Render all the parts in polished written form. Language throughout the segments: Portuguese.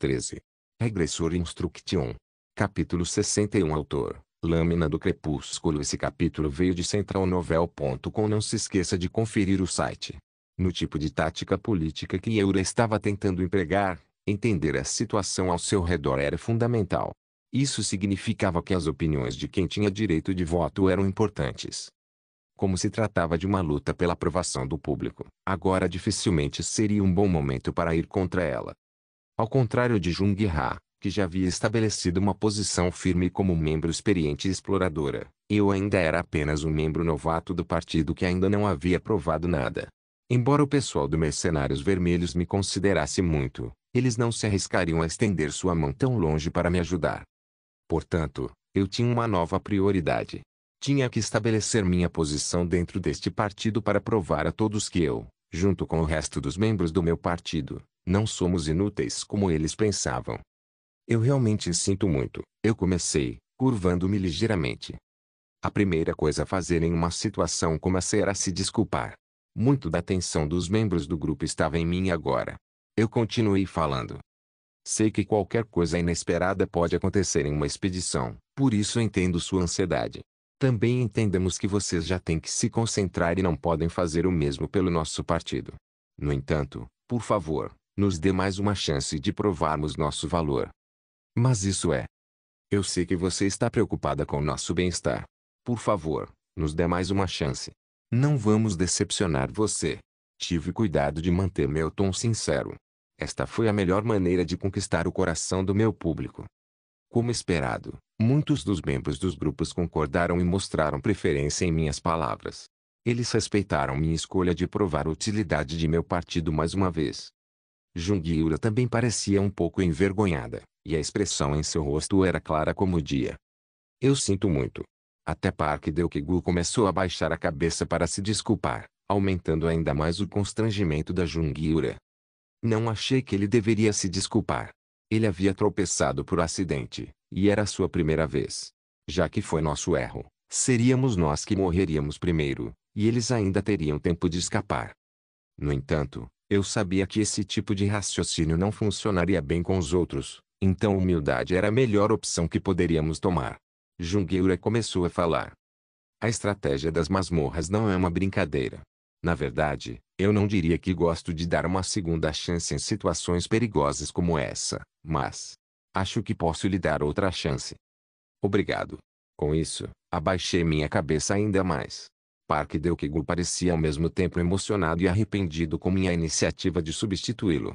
13. Regressor Instruction. Capítulo 61. Autor: Lâmina do Crepúsculo. Esse capítulo veio de centralnovel.com. Não se esqueça de conferir o site. No tipo de tática política que Eura estava tentando empregar, entender a situação ao seu redor era fundamental. Isso significava que as opiniões de quem tinha direito de voto eram importantes. Como se tratava de uma luta pela aprovação do público, agora dificilmente seria um bom momento para ir contra ela. Ao contrário de Jung-ha, que já havia estabelecido uma posição firme como membro experiente e exploradora, eu ainda era apenas um membro novato do partido que ainda não havia provado nada. Embora o pessoal do Mercenários Vermelhos me considerasse muito, eles não se arriscariam a estender sua mão tão longe para me ajudar. Portanto, eu tinha uma nova prioridade. Tinha que estabelecer minha posição dentro deste partido para provar a todos que eu, junto com o resto dos membros do meu partido, não somos inúteis como eles pensavam. Eu realmente sinto muito, eu comecei, curvando-me ligeiramente. A primeira coisa a fazer em uma situação como essa era se desculpar. Muito da atenção dos membros do grupo estava em mim agora. Eu continuei falando. Sei que qualquer coisa inesperada pode acontecer em uma expedição, por isso entendo sua ansiedade. Também entendemos que vocês já têm que se concentrar e não podem fazer o mesmo pelo nosso partido. No entanto, por favor, nos dê mais uma chance de provarmos nosso valor. Mas isso é. Eu sei que você está preocupada com nosso bem-estar. Por favor, nos dê mais uma chance. Não vamos decepcionar você. Tive cuidado de manter meu tom sincero. Esta foi a melhor maneira de conquistar o coração do meu público. Como esperado, muitos dos membros dos grupos concordaram e mostraram preferência em minhas palavras. Eles respeitaram minha escolha de provar a utilidade de meu partido mais uma vez. Jungiura também parecia um pouco envergonhada, e a expressão em seu rosto era clara como o dia. Eu sinto muito. Até Park Deokegu começou a baixar a cabeça para se desculpar, aumentando ainda mais o constrangimento da Jungiura. Não achei que ele deveria se desculpar. Ele havia tropeçado por acidente, e era sua primeira vez. Já que foi nosso erro, seríamos nós que morreríamos primeiro, e eles ainda teriam tempo de escapar. No entanto, eu sabia que esse tipo de raciocínio não funcionaria bem com os outros, então humildade era a melhor opção que poderíamos tomar. Jungiura começou a falar. A estratégia das masmorras não é uma brincadeira. Na verdade, eu não diria que gosto de dar uma segunda chance em situações perigosas como essa, mas acho que posso lhe dar outra chance. Obrigado. Com isso, abaixei minha cabeça ainda mais. Park Deokegu parecia ao mesmo tempo emocionado e arrependido com minha iniciativa de substituí-lo.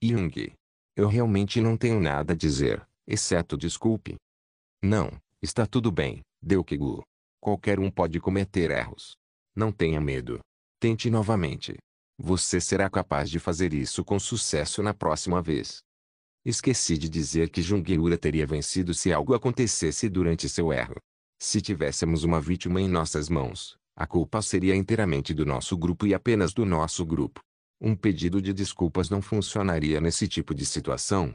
Jung. Eu realmente não tenho nada a dizer, exceto desculpe. Não, está tudo bem, Deokegu. Qualquer um pode cometer erros. Não tenha medo. Tente novamente. Você será capaz de fazer isso com sucesso na próxima vez. Esqueci de dizer que Jungiura teria vencido se algo acontecesse durante seu erro. Se tivéssemos uma vítima em nossas mãos, a culpa seria inteiramente do nosso grupo e apenas do nosso grupo. Um pedido de desculpas não funcionaria nesse tipo de situação.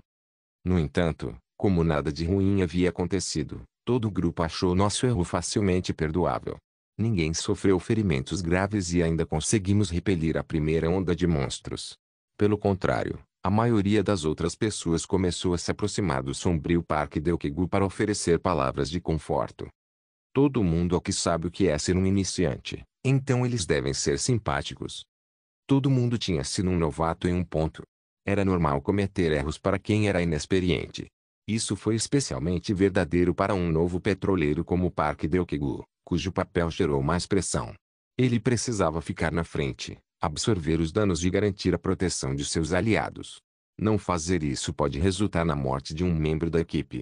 No entanto, como nada de ruim havia acontecido, todo o grupo achou nosso erro facilmente perdoável. Ninguém sofreu ferimentos graves e ainda conseguimos repelir a primeira onda de monstros. Pelo contrário, a maioria das outras pessoas começou a se aproximar do sombrio Park Deokegu para oferecer palavras de conforto. Todo mundo aqui sabe o que é ser um iniciante, então eles devem ser simpáticos. Todo mundo tinha sido um novato em um ponto. Era normal cometer erros para quem era inexperiente. Isso foi especialmente verdadeiro para um novo petroleiro como Park Deokegu, cujo papel gerou mais pressão. Ele precisava ficar na frente, absorver os danos e garantir a proteção de seus aliados. Não fazer isso pode resultar na morte de um membro da equipe.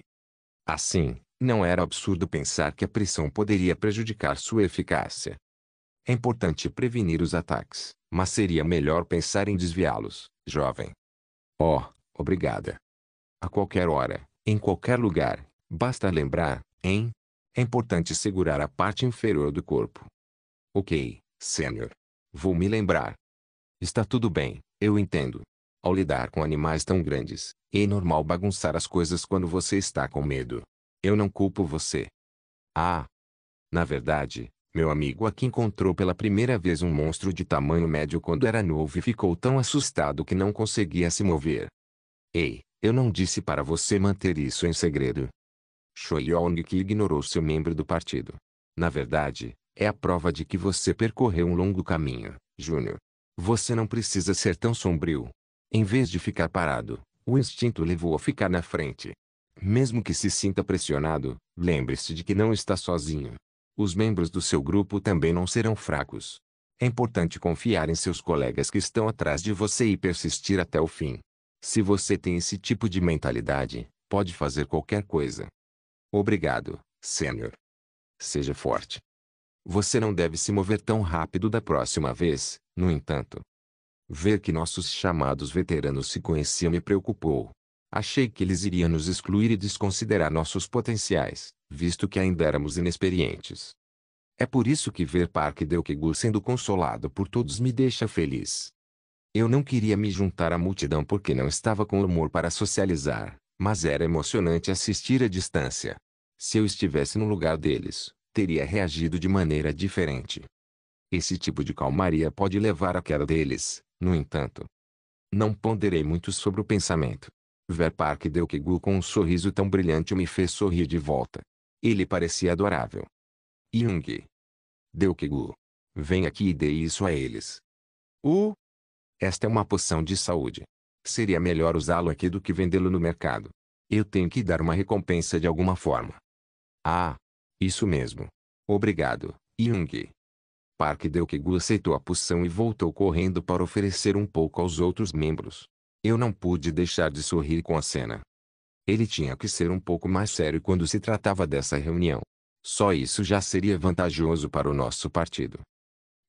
Assim, não era absurdo pensar que a pressão poderia prejudicar sua eficácia. É importante prevenir os ataques, mas seria melhor pensar em desviá-los, jovem. Oh, obrigada. A qualquer hora, em qualquer lugar, basta lembrar, hein? É importante segurar a parte inferior do corpo. Ok, Sênior. Vou me lembrar. Está tudo bem, eu entendo. Ao lidar com animais tão grandes, é normal bagunçar as coisas quando você está com medo. Eu não culpo você. Ah! Na verdade, meu amigo aqui encontrou pela primeira vez um monstro de tamanho médio quando era novo e ficou tão assustado que não conseguia se mover. Ei, Eu não disse para você manter isso em segredo. Choyong que ignorou seu membro do partido. Na verdade, é a prova de que você percorreu um longo caminho, Júnior. Você não precisa ser tão sombrio. Em vez de ficar parado, o instinto levou a ficar na frente. Mesmo que se sinta pressionado, lembre-se de que não está sozinho. Os membros do seu grupo também não serão fracos. É importante confiar em seus colegas que estão atrás de você e persistir até o fim. Se você tem esse tipo de mentalidade, pode fazer qualquer coisa. Obrigado, Sênior. Seja forte. Você não deve se mover tão rápido da próxima vez, no entanto. Ver que nossos chamados veteranos se conheciam me preocupou. Achei que eles iriam nos excluir e desconsiderar nossos potenciais, visto que ainda éramos inexperientes. É por isso que ver Park Deokegu sendo consolado por todos me deixa feliz. Eu não queria me juntar à multidão porque não estava com humor para socializar, mas era emocionante assistir à distância. Se eu estivesse no lugar deles, teria reagido de maneira diferente. Esse tipo de calmaria pode levar à queda deles, no entanto. Não ponderei muito sobre o pensamento. Ver Park Deokegu com um sorriso tão brilhante me fez sorrir de volta. Ele parecia adorável. Young. Deokegu. Vem aqui e dê isso a eles. Esta é uma poção de saúde. Seria melhor usá-lo aqui do que vendê-lo no mercado. Eu tenho que dar uma recompensa de alguma forma. Ah, isso mesmo. Obrigado, Young. Park Deokegu aceitou a poção e voltou correndo para oferecer um pouco aos outros membros. Eu não pude deixar de sorrir com a cena. Ele tinha que ser um pouco mais sério quando se tratava dessa reunião. Só isso já seria vantajoso para o nosso partido.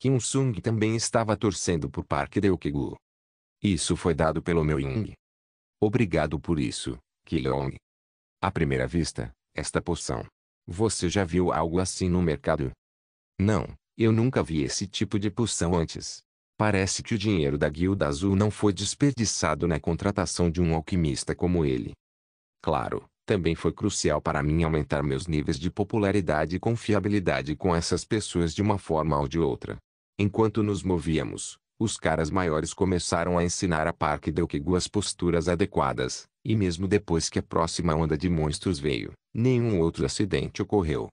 Kim Sung também estava torcendo por Park Deokegu. Isso foi dado pelo meu Young. Obrigado por isso, Kilong. À primeira vista, esta poção. Você já viu algo assim no mercado? Não, eu nunca vi esse tipo de poção antes. Parece que o dinheiro da Guilda Azul não foi desperdiçado na contratação de um alquimista como ele. Claro, também foi crucial para mim aumentar meus níveis de popularidade e confiabilidade com essas pessoas de uma forma ou de outra. Enquanto nos movíamos, os caras maiores começaram a ensinar a Park Deokegu as posturas adequadas, e mesmo depois que a próxima onda de monstros veio, nenhum outro acidente ocorreu.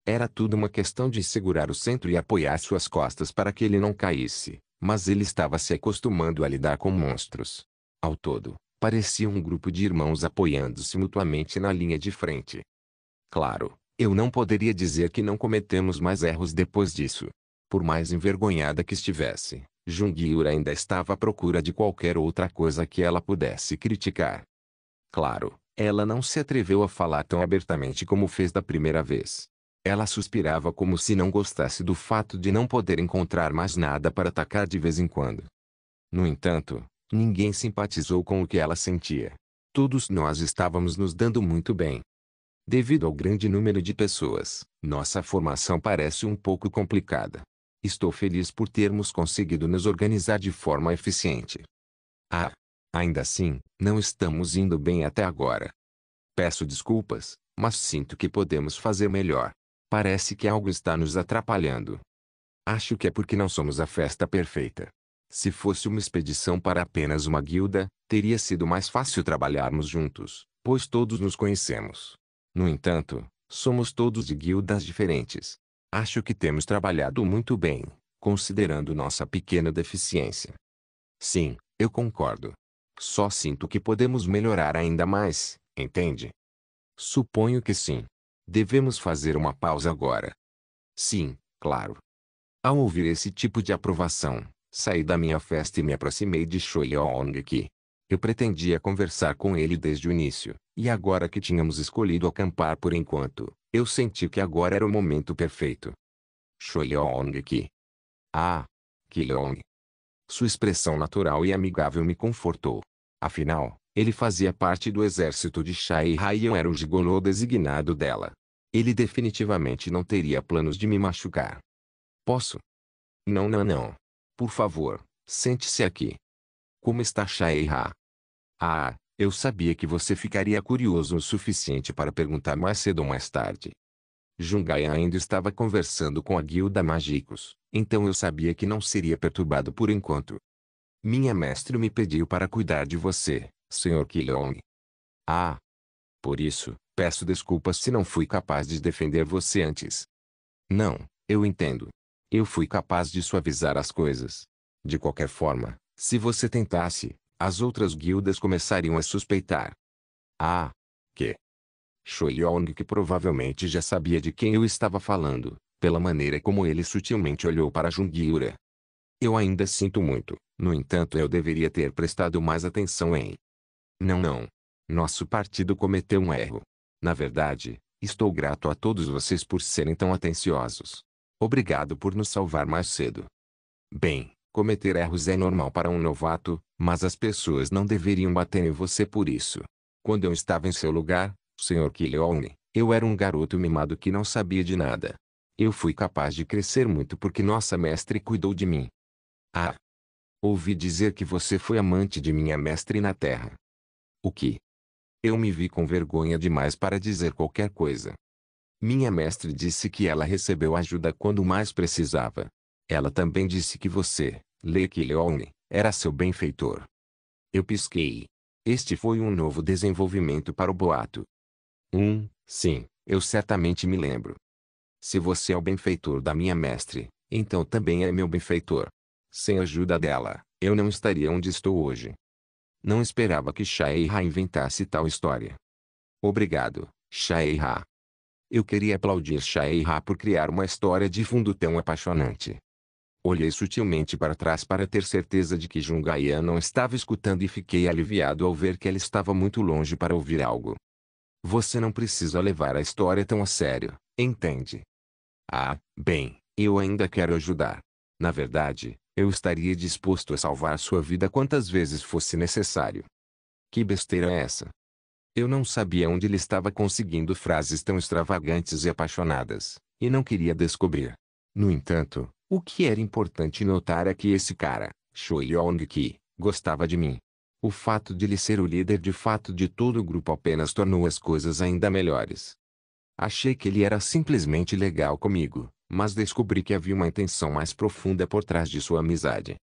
Era tudo uma questão de segurar o centro e apoiar suas costas para que ele não caísse, mas ele estava se acostumando a lidar com monstros. Ao todo, parecia um grupo de irmãos apoiando-se mutuamente na linha de frente. Claro, eu não poderia dizer que não cometemos mais erros depois disso. Por mais envergonhada que estivesse, Jungiura ainda estava à procura de qualquer outra coisa que ela pudesse criticar. Claro, ela não se atreveu a falar tão abertamente como fez da primeira vez. Ela suspirava como se não gostasse do fato de não poder encontrar mais nada para atacar de vez em quando. No entanto, ninguém simpatizou com o que ela sentia. Todos nós estávamos nos dando muito bem. Devido ao grande número de pessoas, nossa formação parece um pouco complicada. Estou feliz por termos conseguido nos organizar de forma eficiente. Ah, ainda assim, não estamos indo bem até agora. Peço desculpas, mas sinto que podemos fazer melhor. Parece que algo está nos atrapalhando. Acho que é porque não somos a festa perfeita. Se fosse uma expedição para apenas uma guilda, teria sido mais fácil trabalharmos juntos, pois todos nos conhecemos. No entanto, somos todos de guildas diferentes. Acho que temos trabalhado muito bem, considerando nossa pequena deficiência. Sim, eu concordo. Só sinto que podemos melhorar ainda mais, entende? Suponho que sim. Devemos fazer uma pausa agora. Sim, claro. Ao ouvir esse tipo de aprovação, saí da minha festa e me aproximei de Choyong-ki. Eu pretendia conversar com ele desde o início, e agora que tínhamos escolhido acampar por enquanto, eu senti que agora era o momento perfeito. Choyong-ki. Ah, Kilong. Sua expressão natural e amigável me confortou. Afinal, ele fazia parte do exército de Shai Ryan, era o gigolô designado dela. Ele definitivamente não teria planos de me machucar. Posso? Não, não, não. Por favor, sente-se aqui. Como está Shai-ha? Ah, eu sabia que você ficaria curioso o suficiente para perguntar mais cedo ou mais tarde. Jungai ainda estava conversando com a Guilda Magicos, então eu sabia que não seria perturbado por enquanto. Minha mestre me pediu para cuidar de você, Sr. Kilong. Ah! Por isso, peço desculpas se não fui capaz de defender você antes. Não, eu entendo. Eu fui capaz de suavizar as coisas. De qualquer forma, se você tentasse, as outras guildas começariam a suspeitar. Ah! Que? Shoyong, que provavelmente já sabia de quem eu estava falando, pela maneira como ele sutilmente olhou para Jungiura. Eu ainda sinto muito, no entanto eu deveria ter prestado mais atenção em... Não. Nosso partido cometeu um erro. Na verdade, estou grato a todos vocês por serem tão atenciosos. Obrigado por nos salvar mais cedo. Bem, cometer erros é normal para um novato, mas as pessoas não deveriam bater em você por isso. Quando eu estava em seu lugar, Sr. Kilyoung, eu era um garoto mimado que não sabia de nada. Eu fui capaz de crescer muito porque nossa mestre cuidou de mim. Ah! Ouvi dizer que você foi amante de minha mestre na Terra. O que? Eu me vi com vergonha demais para dizer qualquer coisa. Minha mestre disse que ela recebeu ajuda quando mais precisava. Ela também disse que você, Lei Kilyoung, era seu benfeitor. Eu pisquei. Este foi um novo desenvolvimento para o boato. Sim, eu certamente me lembro. Se você é o benfeitor da minha mestre, então também é meu benfeitor. Sem a ajuda dela, eu não estaria onde estou hoje. Não esperava que Shaeha inventasse tal história. Obrigado, Shaeha. Eu queria aplaudir Shaeha por criar uma história de fundo tão apaixonante. Olhei sutilmente para trás para ter certeza de que Jungaian não estava escutando e fiquei aliviado ao ver que ela estava muito longe para ouvir algo. Você não precisa levar a história tão a sério, entende? Ah, bem, eu ainda quero ajudar. Na verdade, eu estaria disposto a salvar sua vida quantas vezes fosse necessário. Que besteira é essa? Eu não sabia onde ele estava conseguindo frases tão extravagantes e apaixonadas, e não queria descobrir. No entanto, o que era importante notar é que esse cara, Shoyong-ki, gostava de mim. O fato de ele ser o líder de fato de todo o grupo apenas tornou as coisas ainda melhores. Achei que ele era simplesmente legal comigo, mas descobri que havia uma intenção mais profunda por trás de sua amizade.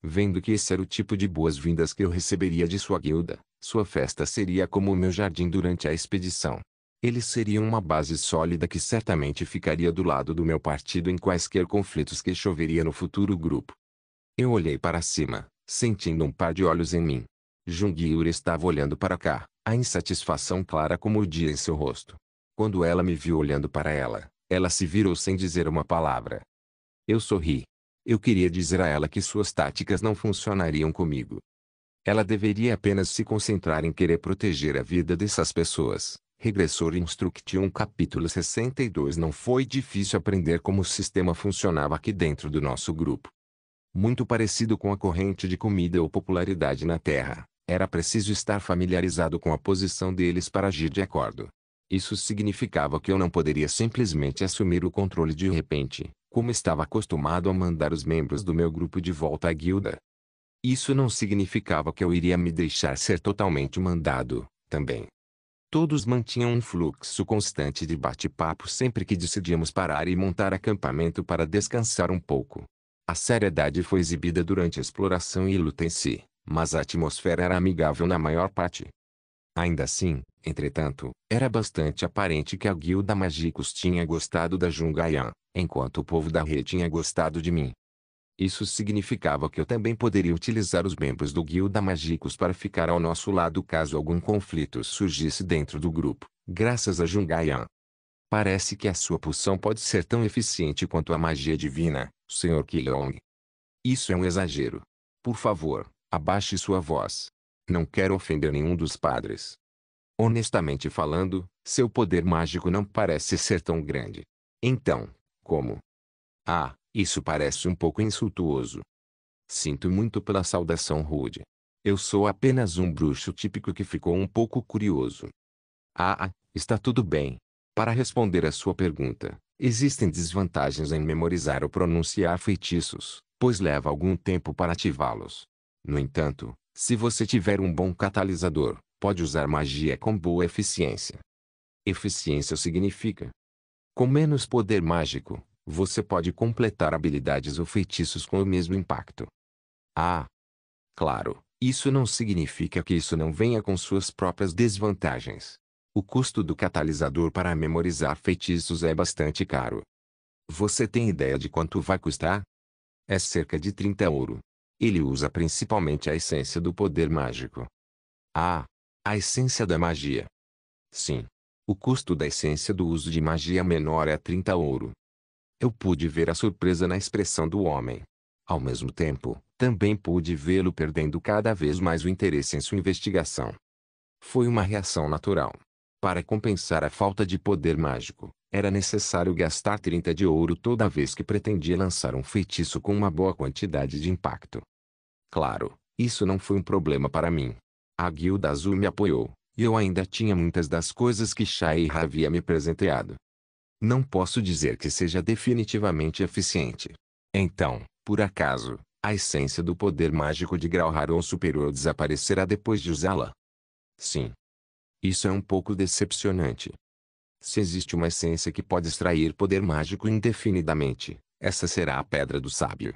Vendo que esse era o tipo de boas-vindas que eu receberia de sua guilda, sua festa seria como o meu jardim durante a expedição. Eles seriam uma base sólida que certamente ficaria do lado do meu partido em quaisquer conflitos que choveria no futuro grupo. Eu olhei para cima, sentindo um par de olhos em mim. Jungiura estava olhando para cá, a insatisfação clara como o dia em seu rosto. Quando ela me viu olhando para ela, ela se virou sem dizer uma palavra. Eu sorri. Eu queria dizer a ela que suas táticas não funcionariam comigo. Ela deveria apenas se concentrar em querer proteger a vida dessas pessoas. Regressor Instruction capítulo 62. Não foi difícil aprender como o sistema funcionava aqui dentro do nosso grupo. Muito parecido com a corrente de comida ou popularidade na Terra, era preciso estar familiarizado com a posição deles para agir de acordo. Isso significava que eu não poderia simplesmente assumir o controle de repente, como estava acostumado a mandar os membros do meu grupo de volta à guilda. Isso não significava que eu iria me deixar ser totalmente mandado, também. Todos mantinham um fluxo constante de bate-papo sempre que decidíamos parar e montar acampamento para descansar um pouco. A seriedade foi exibida durante a exploração e luta em si, mas a atmosfera era amigável na maior parte. Ainda assim, entretanto, era bastante aparente que a Guilda Magicos tinha gostado da Jungaian, enquanto o povo da Re tinha gostado de mim. Isso significava que eu também poderia utilizar os membros do Guilda Magicos para ficar ao nosso lado caso algum conflito surgisse dentro do grupo, graças a Jungaian. Parece que a sua poção pode ser tão eficiente quanto a magia divina, Sr. Kilyoung. Isso é um exagero. Por favor, abaixe sua voz. Não quero ofender nenhum dos padres. Honestamente falando, seu poder mágico não parece ser tão grande. Então, como? Ah, isso parece um pouco insultuoso. Sinto muito pela saudação rude. Eu sou apenas um bruxo típico que ficou um pouco curioso. Está tudo bem. Para responder a sua pergunta, existem desvantagens em memorizar ou pronunciar feitiços, pois leva algum tempo para ativá-los. No entanto, se você tiver um bom catalisador, pode usar magia com boa eficiência. Eficiência significa: com menos poder mágico, você pode completar habilidades ou feitiços com o mesmo impacto. Ah, claro, Isso não significa que isso não venha com suas próprias desvantagens. O custo do catalisador para memorizar feitiços é bastante caro. Você tem ideia de quanto vai custar? É cerca de 30 ouro. Ele usa principalmente a essência do poder mágico. Ah, a essência da magia. Sim. O custo da essência do uso de magia menor é 30 ouro. Eu pude ver a surpresa na expressão do homem. Ao mesmo tempo, também pude vê-lo perdendo cada vez mais o interesse em sua investigação. Foi uma reação natural. Para compensar a falta de poder mágico, era necessário gastar 30 de ouro toda vez que pretendia lançar um feitiço com uma boa quantidade de impacto. Claro, isso não foi um problema para mim. A Guilda Azul me apoiou, e eu ainda tinha muitas das coisas que Shaira havia me presenteado. Não posso dizer que seja definitivamente eficiente. Então, por acaso, a essência do poder mágico de grau raro ou superior desaparecerá depois de usá-la? Sim. Isso é um pouco decepcionante. Se existe uma essência que pode extrair poder mágico indefinidamente, essa será a Pedra do Sábio.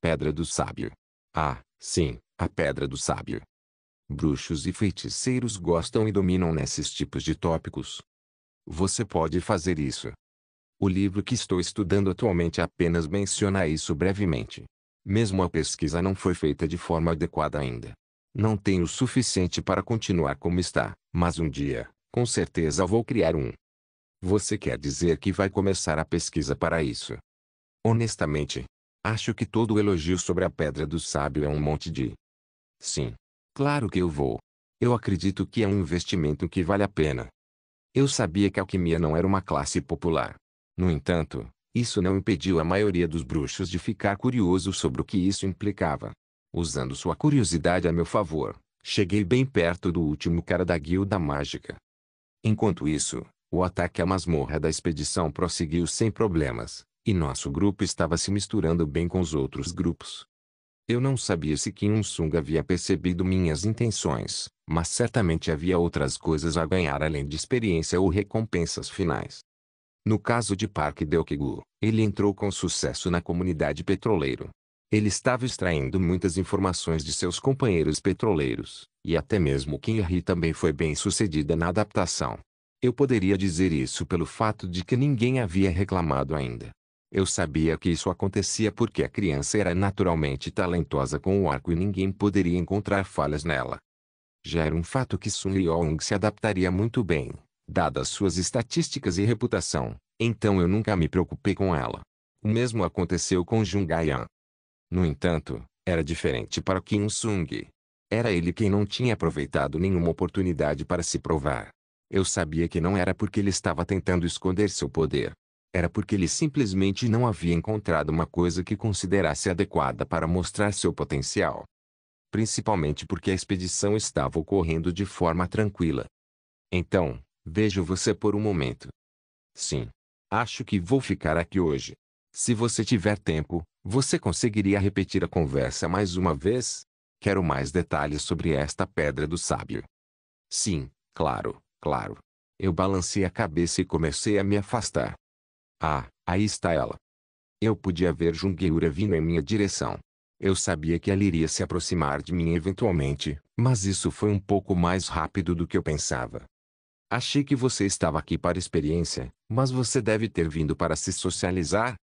Pedra do Sábio. Ah, sim, a Pedra do Sábio. Bruxos e feiticeiros gostam e dominam nesses tipos de tópicos. Você pode fazer isso. O livro que estou estudando atualmente apenas menciona isso brevemente. Mesmo a pesquisa não foi feita de forma adequada ainda. Não tenho o suficiente para continuar como está, mas um dia, com certeza vou criar um. Você quer dizer que vai começar a pesquisa para isso? Honestamente, acho que todo o elogio sobre a Pedra do Sábio é um monte de... Sim. Claro que eu vou. Eu acredito que é um investimento que vale a pena. Eu sabia que a alquimia não era uma classe popular. No entanto, isso não impediu a maioria dos bruxos de ficar curioso sobre o que isso implicava. Usando sua curiosidade a meu favor, cheguei bem perto do último cara da guilda mágica. Enquanto isso, o ataque à masmorra da expedição prosseguiu sem problemas, e nosso grupo estava se misturando bem com os outros grupos. Eu não sabia se Kim Sung havia percebido minhas intenções, mas certamente havia outras coisas a ganhar além de experiência ou recompensas finais. No caso de Park Deok-gu, ele entrou com sucesso na comunidade petroleiro. Ele estava extraindo muitas informações de seus companheiros petroleiros, e até mesmo Kim Hee também foi bem sucedida na adaptação. Eu poderia dizer isso pelo fato de que ninguém havia reclamado ainda. Eu sabia que isso acontecia porque a criança era naturalmente talentosa com o arco e ninguém poderia encontrar falhas nela. Já era um fato que Sun Yeong se adaptaria muito bem, dadas suas estatísticas e reputação, então eu nunca me preocupei com ela. O mesmo aconteceu com Jung Ga-yan. No entanto, era diferente para Kim Sung. Era ele quem não tinha aproveitado nenhuma oportunidade para se provar. Eu sabia que não era porque ele estava tentando esconder seu poder. Era porque ele simplesmente não havia encontrado uma coisa que considerasse adequada para mostrar seu potencial. Principalmente porque a expedição estava ocorrendo de forma tranquila. Então, vejo você por um momento. Sim. Acho que vou ficar aqui hoje. Se você tiver tempo, você conseguiria repetir a conversa mais uma vez? Quero mais detalhes sobre esta Pedra do Sábio. Sim, claro, claro. Eu balancei a cabeça e comecei a me afastar. Ah, aí está ela. Eu podia ver Jungeura vindo em minha direção. Eu sabia que ela iria se aproximar de mim eventualmente, mas isso foi um pouco mais rápido do que eu pensava. Achei que você estava aqui para experiência, mas você deve ter vindo para se socializar?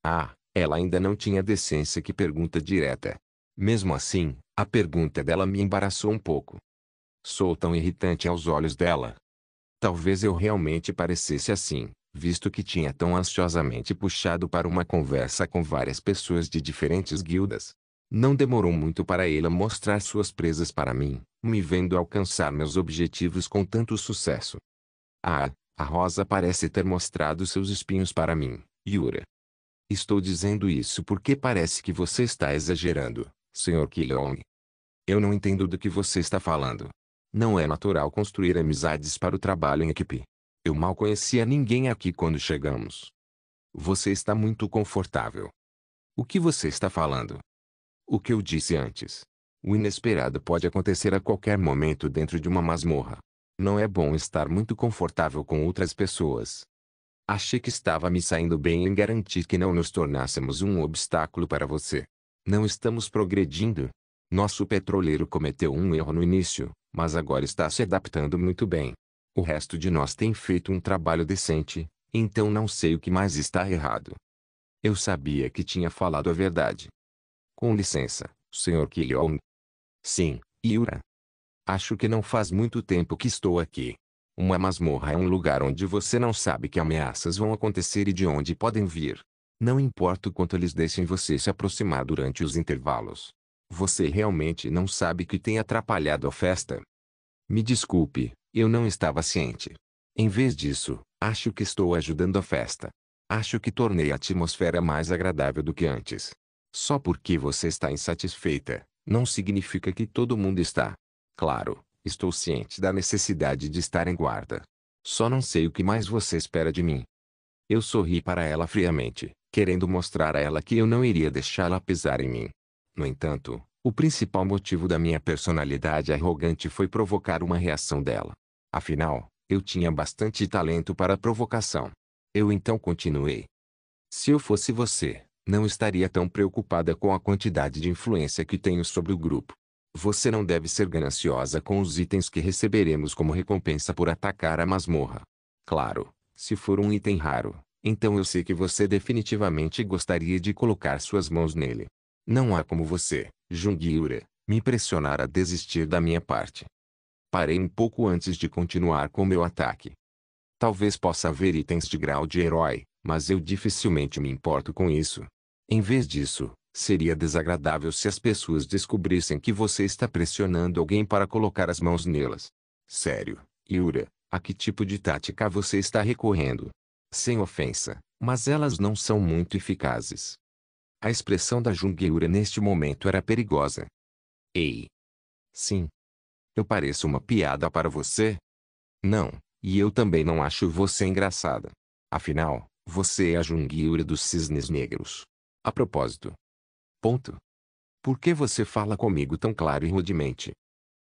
Ah, ela ainda não tinha decência que pergunta direta. Mesmo assim, a pergunta dela me embaraçou um pouco. Sou tão irritante aos olhos dela. Talvez eu realmente parecesse assim, visto que tinha tão ansiosamente puxado para uma conversa com várias pessoas de diferentes guildas. Não demorou muito para ela mostrar suas presas para mim, me vendo alcançar meus objetivos com tanto sucesso. Ah, a Rosa parece ter mostrado seus espinhos para mim, Yura. Estou dizendo isso porque parece que você está exagerando, Sr. Kilong. Eu não entendo do que você está falando. Não é natural construir amizades para o trabalho em equipe. Eu mal conhecia ninguém aqui quando chegamos. Você está muito confortável. O que você está falando? O que eu disse antes. O inesperado pode acontecer a qualquer momento dentro de uma masmorra. Não é bom estar muito confortável com outras pessoas. Achei que estava me saindo bem em garantir que não nos tornássemos um obstáculo para você. Não estamos progredindo? Nosso petroleiro cometeu um erro no início, mas agora está se adaptando muito bem. O resto de nós tem feito um trabalho decente, então não sei o que mais está errado. Eu sabia que tinha falado a verdade. Com licença, Sr. Killion. Sim, Yura. Acho que não faz muito tempo que estou aqui. Uma masmorra é um lugar onde você não sabe que ameaças vão acontecer e de onde podem vir. Não importa o quanto eles deixem você se aproximar durante os intervalos. Você realmente não sabe que tem atrapalhado a festa? Me desculpe, eu não estava ciente. Em vez disso, acho que estou ajudando a festa. Acho que tornei a atmosfera mais agradável do que antes. Só porque você está insatisfeita, não significa que todo mundo está. Claro, estou ciente da necessidade de estar em guarda. Só não sei o que mais você espera de mim. Eu sorri para ela friamente, querendo mostrar a ela que eu não iria deixá-la pisar em mim. No entanto, o principal motivo da minha personalidade arrogante foi provocar uma reação dela. Afinal, eu tinha bastante talento para a provocação. Eu então continuei. Se eu fosse você, não estaria tão preocupada com a quantidade de influência que tenho sobre o grupo. Você não deve ser gananciosa com os itens que receberemos como recompensa por atacar a masmorra. Claro, se for um item raro, então eu sei que você definitivamente gostaria de colocar suas mãos nele. Não há como você, Jungiura, me pressionar a desistir da minha parte. Parei um pouco antes de continuar com meu ataque. Talvez possa haver itens de grau de herói, mas eu dificilmente me importo com isso. Em vez disso, seria desagradável se as pessoas descobrissem que você está pressionando alguém para colocar as mãos nelas. Sério, Yura, a que tipo de tática você está recorrendo? Sem ofensa, mas elas não são muito eficazes. A expressão da Jungiura neste momento era perigosa. Ei! Sim. Eu pareço uma piada para você? Não, e eu também não acho você engraçada. Afinal, você é a Jungiura dos Cisnes Negros. A propósito. Ponto. Por que você fala comigo tão claro e rudemente?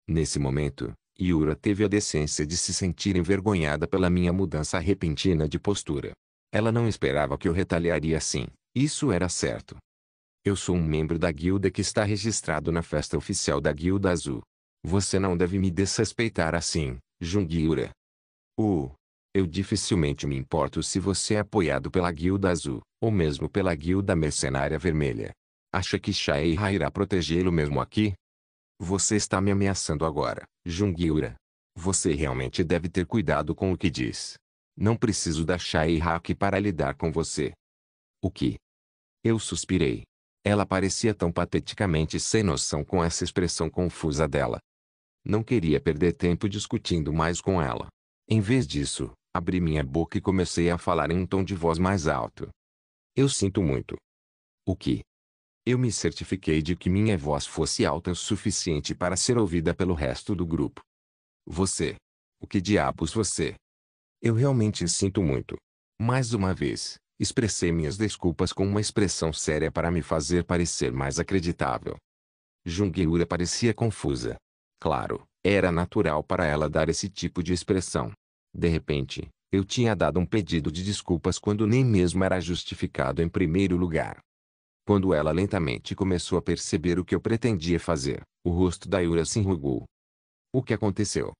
Nesse momento, Yura teve a decência de se sentir envergonhada pela minha mudança repentina de postura. Ela não esperava que eu retaliaria assim, isso era certo. Eu sou um membro da guilda que está registrado na festa oficial da Guilda Azul. Você não deve me desrespeitar assim, Jungiura. Eu dificilmente me importo se você é apoiado pela Guilda Azul, ou mesmo pela Guilda Mercenária Vermelha. Acha que Shaiha irá protegê-lo mesmo aqui? Você está me ameaçando agora, Jungiura. Você realmente deve ter cuidado com o que diz. Não preciso da Shaiha aqui para lidar com você. O que? Eu suspirei. Ela parecia tão pateticamente sem noção com essa expressão confusa dela. Não queria perder tempo discutindo mais com ela. Em vez disso, abri minha boca e comecei a falar em um tom de voz mais alto. Eu sinto muito. O que? Eu me certifiquei de que minha voz fosse alta o suficiente para ser ouvida pelo resto do grupo. Você. O que diabos você? Eu realmente sinto muito. Mais uma vez, expressei minhas desculpas com uma expressão séria para me fazer parecer mais acreditável. Jungiura parecia confusa. Claro, era natural para ela dar esse tipo de expressão. De repente, eu tinha dado um pedido de desculpas quando nem mesmo era justificado em primeiro lugar. Quando ela lentamente começou a perceber o que eu pretendia fazer, o rosto da Yura se enrugou. O que aconteceu?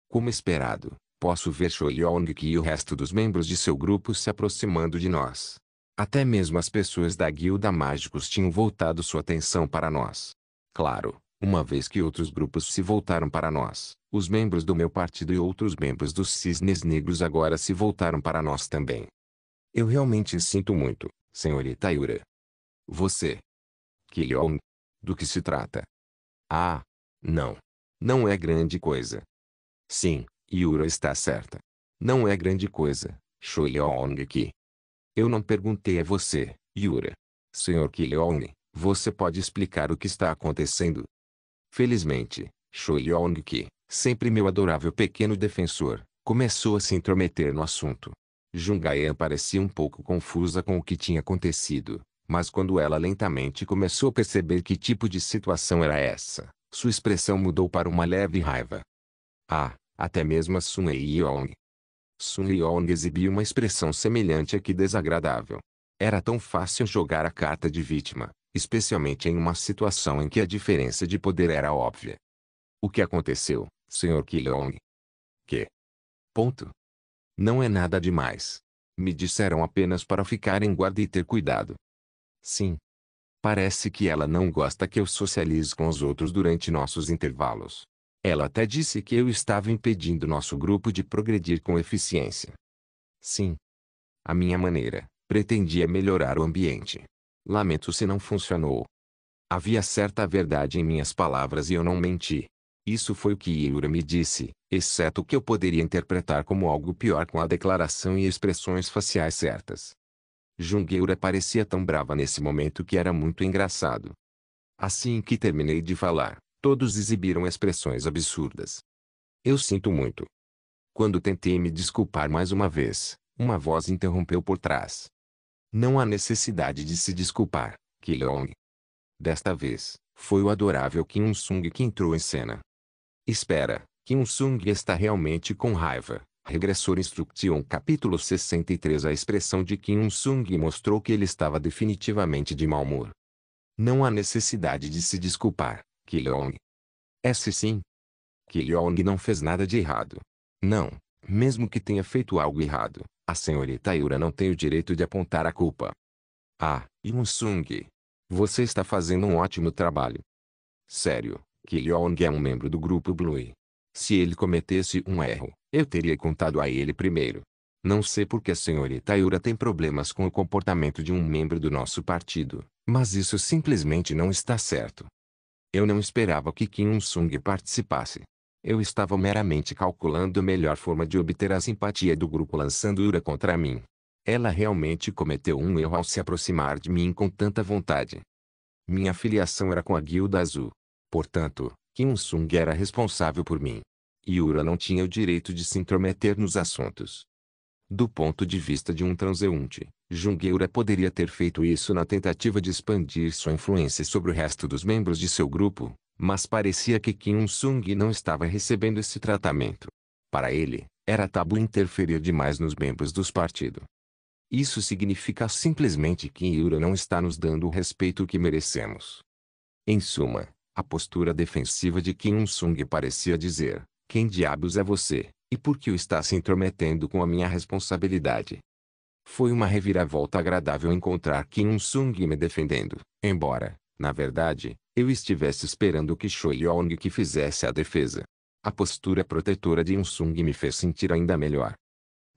Como esperado, posso ver Choyong-ki e o resto dos membros de seu grupo se aproximando de nós. Até mesmo as pessoas da Guilda Mágicos tinham voltado sua atenção para nós. Claro, uma vez que outros grupos se voltaram para nós, os membros do meu partido e outros membros dos Cisnes Negros agora se voltaram para nós também. Eu realmente sinto muito, senhorita Yura. Você. Killion. Do que se trata? Ah, não. Não é grande coisa. Sim, Yura está certa. Não é grande coisa, Choyong-ki. Eu não perguntei a você, Yura. Senhor Killion, você pode explicar o que está acontecendo? Felizmente, Choyong-ki, sempre meu adorável pequeno defensor, começou a se intrometer no assunto. Jungayan parecia um pouco confusa com o que tinha acontecido, mas quando ela lentamente começou a perceber que tipo de situação era essa, sua expressão mudou para uma leve raiva. Ah, até mesmo a Sun Yeong. Sun Yeong exibia uma expressão semelhante a que desagradável. Era tão fácil jogar a carta de vítima, especialmente em uma situação em que a diferença de poder era óbvia. O que aconteceu, Sr. Kilong? Que? Ponto. Não é nada demais. Me disseram apenas para ficar em guarda e ter cuidado. Sim. Parece que ela não gosta que eu socialize com os outros durante nossos intervalos. Ela até disse que eu estava impedindo nosso grupo de progredir com eficiência. Sim. A minha maneira, pretendia melhorar o ambiente. Lamento se não funcionou. Havia certa verdade em minhas palavras e eu não menti. Isso foi o que Yura me disse, exceto o que eu poderia interpretar como algo pior com a declaração e expressões faciais certas. Jungeura parecia tão brava nesse momento que era muito engraçado. Assim que terminei de falar, todos exibiram expressões absurdas. Eu sinto muito. Quando tentei me desculpar mais uma vez, uma voz interrompeu por trás. Não há necessidade de se desculpar, Kilong. Desta vez, foi o adorável Kim Un-sung que entrou em cena. Espera, Kim Un-sung está realmente com raiva. Regressor Instruction capítulo 63. A expressão de Kim Un-sung mostrou que ele estava definitivamente de mau humor. Não há necessidade de se desculpar, Kilong. Se sim. Kilong não fez nada de errado. Não, mesmo que tenha feito algo errado, a senhorita Yura não tem o direito de apontar a culpa. Ah, Yoon-sung. Você está fazendo um ótimo trabalho. Sério, Kilong é um membro do grupo Blue. Se ele cometesse um erro, eu teria contado a ele primeiro. Não sei por que a senhorita Yura tem problemas com o comportamento de um membro do nosso partido, mas isso simplesmente não está certo. Eu não esperava que Kim Un-sung participasse. Eu estava meramente calculando a melhor forma de obter a simpatia do grupo lançando Yura contra mim. Ela realmente cometeu um erro ao se aproximar de mim com tanta vontade. Minha filiação era com a Guilda Azul. Portanto, Kim Un-sung era responsável por mim. Yura não tinha o direito de se intrometer nos assuntos. Do ponto de vista de um transeunte, Jungeura poderia ter feito isso na tentativa de expandir sua influência sobre o resto dos membros de seu grupo, mas parecia que Kim Un-sung não estava recebendo esse tratamento. Para ele, era tabu interferir demais nos membros dos partidos. Isso significa simplesmente que Yura não está nos dando o respeito que merecemos. Em suma, a postura defensiva de Kim Un-sung parecia dizer: quem diabos é você, e por que o está se intrometendo com a minha responsabilidade? Foi uma reviravolta agradável encontrar Kim Un-sung me defendendo, embora, na verdade, eu estivesse esperando que Choi Yong que fizesse a defesa. A postura protetora de Un-sung me fez sentir ainda melhor.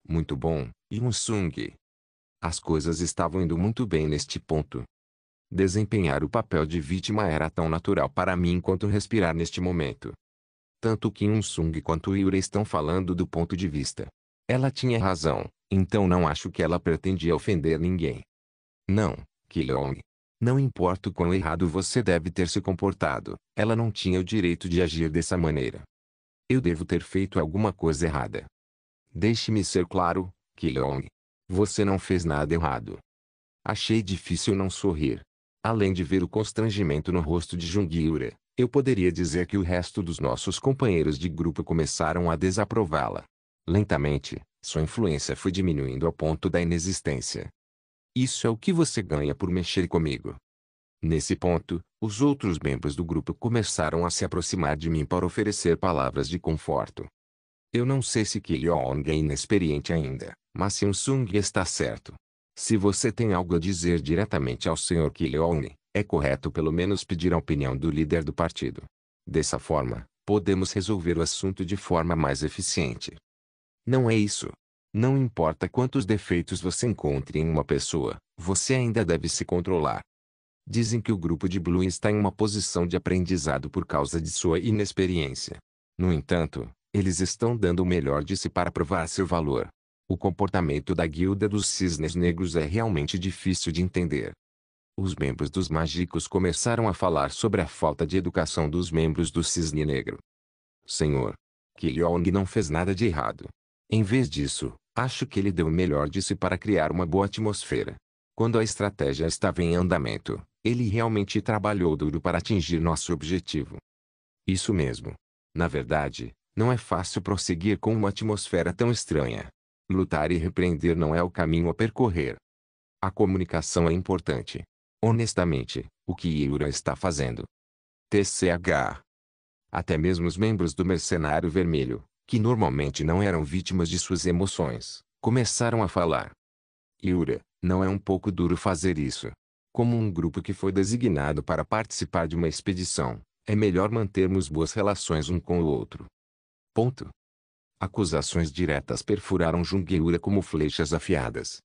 Muito bom, Un-sung. As coisas estavam indo muito bem neste ponto. Desempenhar o papel de vítima era tão natural para mim quanto respirar neste momento. Tanto Kim Un-sung quanto Yura estão falando do ponto de vista. Ela tinha razão, então não acho que ela pretendia ofender ninguém. Não, Kilong. Não importa o quão errado você deve ter se comportado, ela não tinha o direito de agir dessa maneira. Eu devo ter feito alguma coisa errada. Deixe-me ser claro, Kilong. Você não fez nada errado. Achei difícil não sorrir. Além de ver o constrangimento no rosto de Jungeura, eu poderia dizer que o resto dos nossos companheiros de grupo começaram a desaprová-la. Lentamente, sua influência foi diminuindo ao ponto da inexistência. Isso é o que você ganha por mexer comigo. Nesse ponto, os outros membros do grupo começaram a se aproximar de mim para oferecer palavras de conforto. Eu não sei se Kilong é inexperiente ainda, mas se Un-sung está certo. Se você tem algo a dizer diretamente ao Sr. Kilong, é correto pelo menos pedir a opinião do líder do partido. Dessa forma, podemos resolver o assunto de forma mais eficiente. Não é isso. Não importa quantos defeitos você encontre em uma pessoa, você ainda deve se controlar. Dizem que o grupo de Blue está em uma posição de aprendizado por causa de sua inexperiência. No entanto, eles estão dando o melhor de si para provar seu valor. O comportamento da Guilda dos Cisnes Negros é realmente difícil de entender. Os membros dos mágicos começaram a falar sobre a falta de educação dos membros do Cisne Negro. Senhor, Kilong não fez nada de errado. Em vez disso, acho que ele deu o melhor de si para criar uma boa atmosfera. Quando a estratégia estava em andamento, ele realmente trabalhou duro para atingir nosso objetivo. Isso mesmo. Na verdade, não é fácil prosseguir com uma atmosfera tão estranha. Lutar e repreender não é o caminho a percorrer. A comunicação é importante. Honestamente, O que Yura está fazendo? TCH. Até mesmo os membros do Mercenário Vermelho, que normalmente não eram vítimas de suas emoções, começaram a falar. Yura, não é um pouco duro fazer isso? Como um grupo que foi designado para participar de uma expedição, é melhor mantermos boas relações um com o outro. Ponto. Acusações diretas perfuraram Jungiura como flechas afiadas.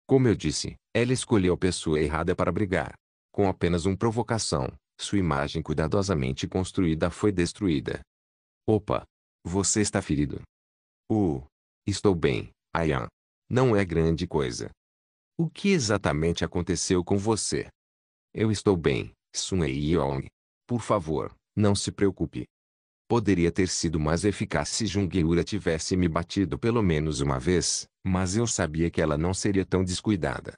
Como eu disse, ela escolheu a pessoa errada para brigar. Com apenas uma provocação, sua imagem cuidadosamente construída foi destruída. Opa! Você está ferido. Estou bem, Ayan. Não é grande coisa. O que exatamente aconteceu com você? Eu estou bem, Sun Yeong. Por favor, não se preocupe. Poderia ter sido mais eficaz se Jungiura tivesse me batido pelo menos uma vez, mas eu sabia que ela não seria tão descuidada.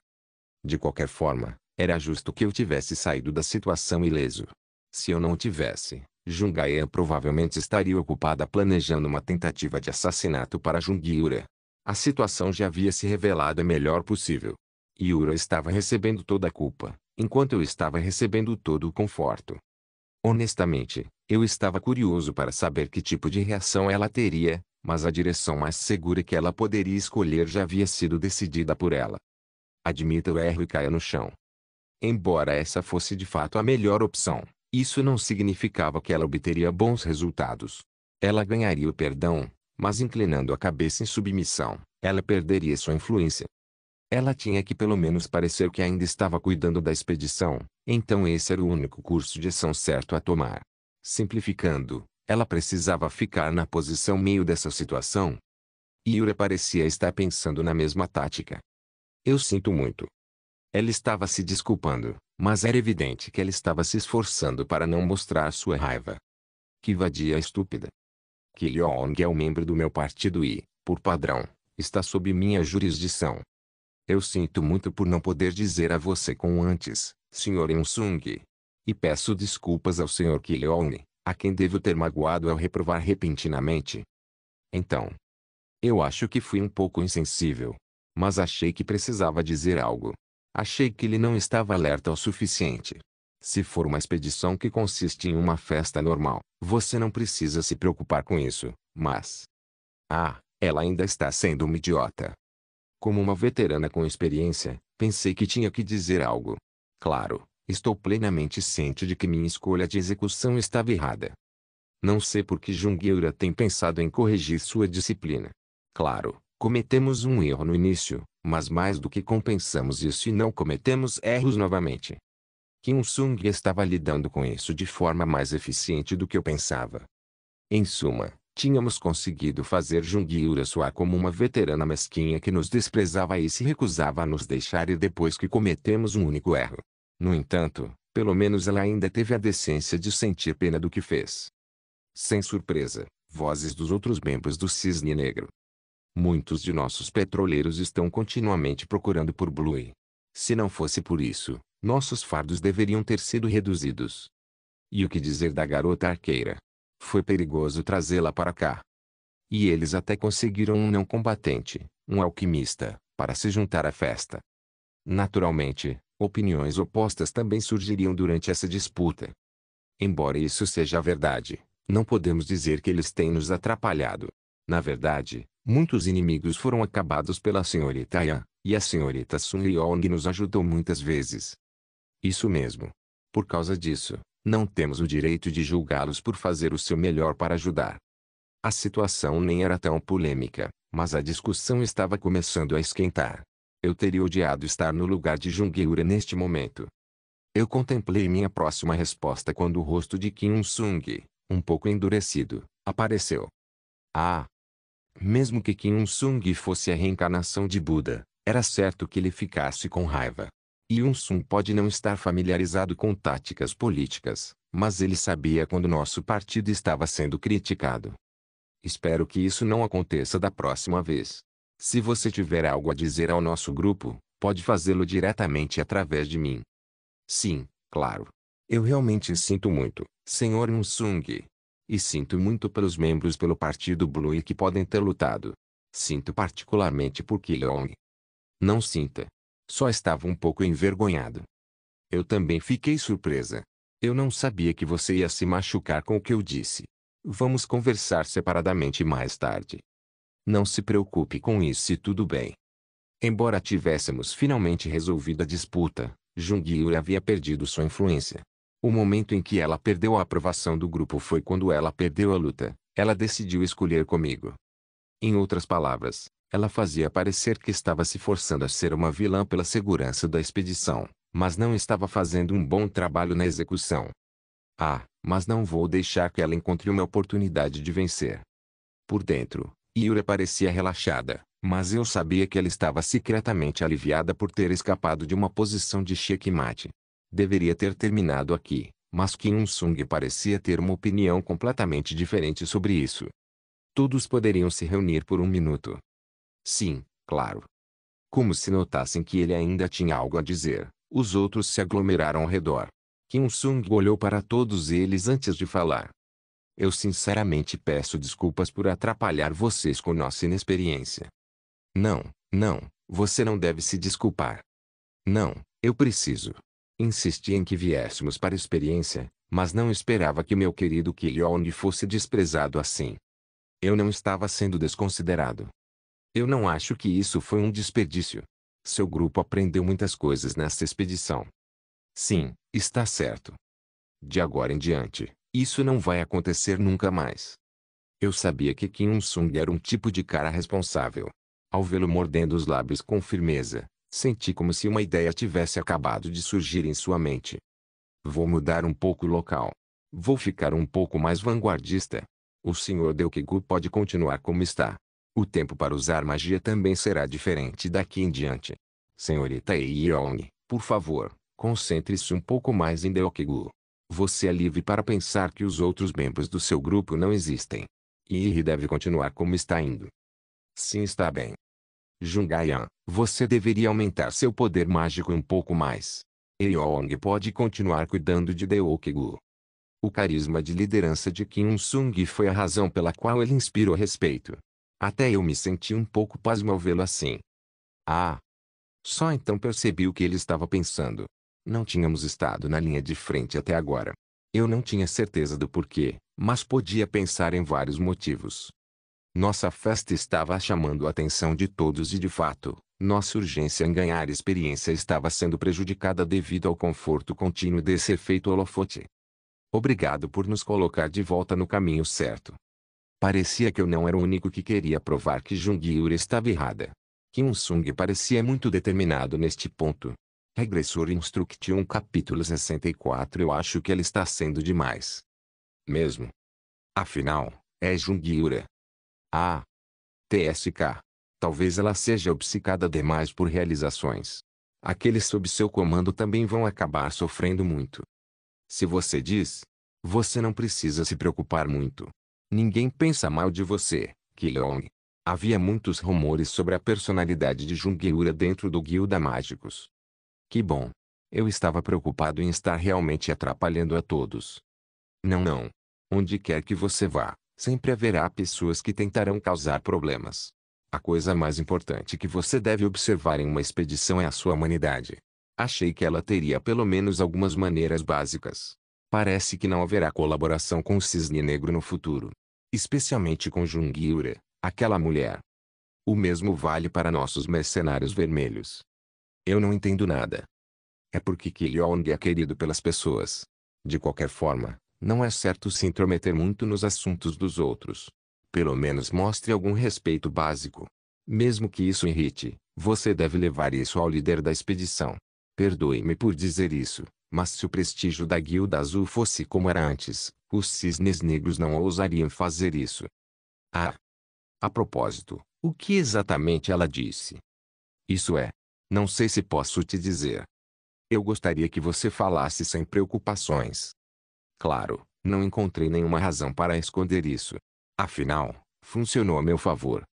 De qualquer forma, era justo que eu tivesse saído da situação ileso. Se eu não o tivesse, Jungayan provavelmente estaria ocupada planejando uma tentativa de assassinato para Jungiura. A situação já havia se revelado a melhor possível. Yura estava recebendo toda a culpa, enquanto eu estava recebendo todo o conforto. Honestamente, eu estava curioso para saber que tipo de reação ela teria, mas a direção mais segura que ela poderia escolher já havia sido decidida por ela. Admita o erro e caia no chão. Embora essa fosse de fato a melhor opção, isso não significava que ela obteria bons resultados. Ela ganharia o perdão, mas inclinando a cabeça em submissão, ela perderia sua influência. Ela tinha que pelo menos parecer que ainda estava cuidando da expedição, então esse era o único curso de ação certo a tomar. Simplificando, ela precisava ficar na posição meio dessa situação. Yura parecia estar pensando na mesma tática. Eu sinto muito. Ela estava se desculpando, mas era evidente que ela estava se esforçando para não mostrar sua raiva. Que vadia estúpida. Ki-Leong é um membro do meu partido e, por padrão, está sob minha jurisdição. Eu sinto muito por não poder dizer a você com antes, Sr. Eun-sung. E peço desculpas ao Sr. Ki-Leong, a quem devo ter magoado ao reprovar repentinamente. Então, eu acho que fui um pouco insensível. Mas achei que precisava dizer algo. Achei que ele não estava alerta o suficiente. Se for uma expedição que consiste em uma festa normal, você não precisa se preocupar com isso, mas... ela ainda está sendo uma idiota. Como uma veterana com experiência, pensei que tinha que dizer algo. Claro, estou plenamente ciente de que minha escolha de execução estava errada. Não sei por que Jungiura tem pensado em corrigir sua disciplina. Claro, cometemos um erro no início, mas mais do que compensamos isso e não cometemos erros novamente. Kim Sung estava lidando com isso de forma mais eficiente do que eu pensava. Em suma, tínhamos conseguido fazer Jungiura soar como uma veterana mesquinha que nos desprezava e se recusava a nos deixar ir depois que cometemos um único erro. No entanto, pelo menos ela ainda teve a decência de sentir pena do que fez. Sem surpresa, vozes dos outros membros do Cisne Negro. Muitos de nossos petroleiros estão continuamente procurando por Blue. Se não fosse por isso, nossos fardos deveriam ter sido reduzidos. E o que dizer da garota arqueira? Foi perigoso trazê-la para cá. E eles até conseguiram um não combatente, um alquimista, para se juntar à festa. Naturalmente, opiniões opostas também surgiriam durante essa disputa. Embora isso seja a verdade, não podemos dizer que eles têm nos atrapalhado. Na verdade, muitos inimigos foram acabados pela senhorita Yan, e a senhorita Sun Yeong nos ajudou muitas vezes. Isso mesmo. Por causa disso, não temos o direito de julgá-los por fazer o seu melhor para ajudar. A situação nem era tão polêmica, mas a discussão estava começando a esquentar. Eu teria odiado estar no lugar de Jungiura neste momento. Eu contemplei minha próxima resposta quando o rosto de Kim Un-sung, um pouco endurecido, apareceu. Mesmo que Kim Un-sung fosse a reencarnação de Buda, era certo que ele ficasse com raiva. Yun-sung pode não estar familiarizado com táticas políticas, mas ele sabia quando nosso partido estava sendo criticado. Espero que isso não aconteça da próxima vez. Se você tiver algo a dizer ao nosso grupo, pode fazê-lo diretamente através de mim. Sim, claro. Eu realmente sinto muito, Sr. Yun-sung. E sinto muito pelos membros pelo Partido Blue que podem ter lutado. Sinto particularmente por Ki-Leong. Não sinta. Só estava um pouco envergonhado. Eu também fiquei surpresa. Eu não sabia que você ia se machucar com o que eu disse. Vamos conversar separadamente mais tarde. Não se preocupe com isso e tudo bem. Embora tivéssemos finalmente resolvido a disputa, Jungiura havia perdido sua influência. O momento em que ela perdeu a aprovação do grupo foi quando ela perdeu a luta. Ela decidiu escolher comigo. Em outras palavras, ela fazia parecer que estava se forçando a ser uma vilã pela segurança da expedição, mas não estava fazendo um bom trabalho na execução. Mas não vou deixar que ela encontre uma oportunidade de vencer. Por dentro, Yura parecia relaxada, mas eu sabia que ela estava secretamente aliviada por ter escapado de uma posição de xeque-mate. Deveria ter terminado aqui, mas Kim Il-sung parecia ter uma opinião completamente diferente sobre isso. Todos poderiam se reunir por um minuto. Sim, claro. Como se notassem que ele ainda tinha algo a dizer, os outros se aglomeraram ao redor. Kim Il-sung olhou para todos eles antes de falar. Eu sinceramente peço desculpas por atrapalhar vocês com nossa inexperiência. Não, você não deve se desculpar. Não, eu preciso. Insisti em que viéssemos para a experiência, mas não esperava que meu querido Ki-Yeon fosse desprezado assim. Eu não estava sendo desconsiderado. Eu não acho que isso foi um desperdício. Seu grupo aprendeu muitas coisas nesta expedição. Sim, está certo. De agora em diante, isso não vai acontecer nunca mais. Eu sabia que Kim Il-sung era um tipo de cara responsável. Ao vê-lo mordendo os lábios com firmeza, senti como se uma ideia tivesse acabado de surgir em sua mente. Vou mudar um pouco o local. Vou ficar um pouco mais vanguardista. O Sr. Deokegu pode continuar como está. O tempo para usar magia também será diferente daqui em diante. Senhorita Yeon, por favor, concentre-se um pouco mais em Deokegu. Você é livre para pensar que os outros membros do seu grupo não existem. E deve continuar como está indo. Sim, está bem. Jungayan, você deveria aumentar seu poder mágico um pouco mais. Yeong pode continuar cuidando de Deokegu. O carisma de liderança de Kim Il-sung foi a razão pela qual ele inspirou respeito. Até eu me senti um pouco pasmo ao vê-lo assim. Só então percebi o que ele estava pensando. Não tínhamos estado na linha de frente até agora. Eu não tinha certeza do porquê, mas podia pensar em vários motivos. Nossa festa estava chamando a atenção de todos e de fato, nossa urgência em ganhar experiência estava sendo prejudicada devido ao conforto contínuo desse efeito holofote. Obrigado por nos colocar de volta no caminho certo. Parecia que eu não era o único que queria provar que Jungiura estava errada. Kim Il-sung parecia muito determinado neste ponto. Regressor Instruction capítulo 64. Eu acho que ela está sendo demais. Mesmo. Afinal, é Jungiura. TSK. Talvez ela seja obcecada demais por realizações. Aqueles sob seu comando também vão acabar sofrendo muito. Se você diz, você não precisa se preocupar muito. Ninguém pensa mal de você, Ki-Yeon. Havia muitos rumores sobre a personalidade de Jungiura dentro do Guilda Mágicos. Que bom. Eu estava preocupado em estar realmente atrapalhando a todos. Não. Onde quer que você vá, sempre haverá pessoas que tentarão causar problemas. A coisa mais importante que você deve observar em uma expedição é a sua humanidade. Achei que ela teria pelo menos algumas maneiras básicas. Parece que não haverá colaboração com o Cisne Negro no futuro. Especialmente com Jungiura, aquela mulher. O mesmo vale para nossos mercenários vermelhos. Eu não entendo nada. É porque Ki-Yeon é querido pelas pessoas. De qualquer forma, não é certo se intrometer muito nos assuntos dos outros. Pelo menos mostre algum respeito básico. Mesmo que isso irrite, você deve levar isso ao líder da expedição. Perdoe-me por dizer isso, mas se o prestígio da Guilda Azul fosse como era antes, os Cisnes Negros não ousariam fazer isso. A propósito, o que exatamente ela disse? Isso é, não sei se posso te dizer. Eu gostaria que você falasse sem preocupações. Claro, não encontrei nenhuma razão para esconder isso. Afinal, funcionou a meu favor.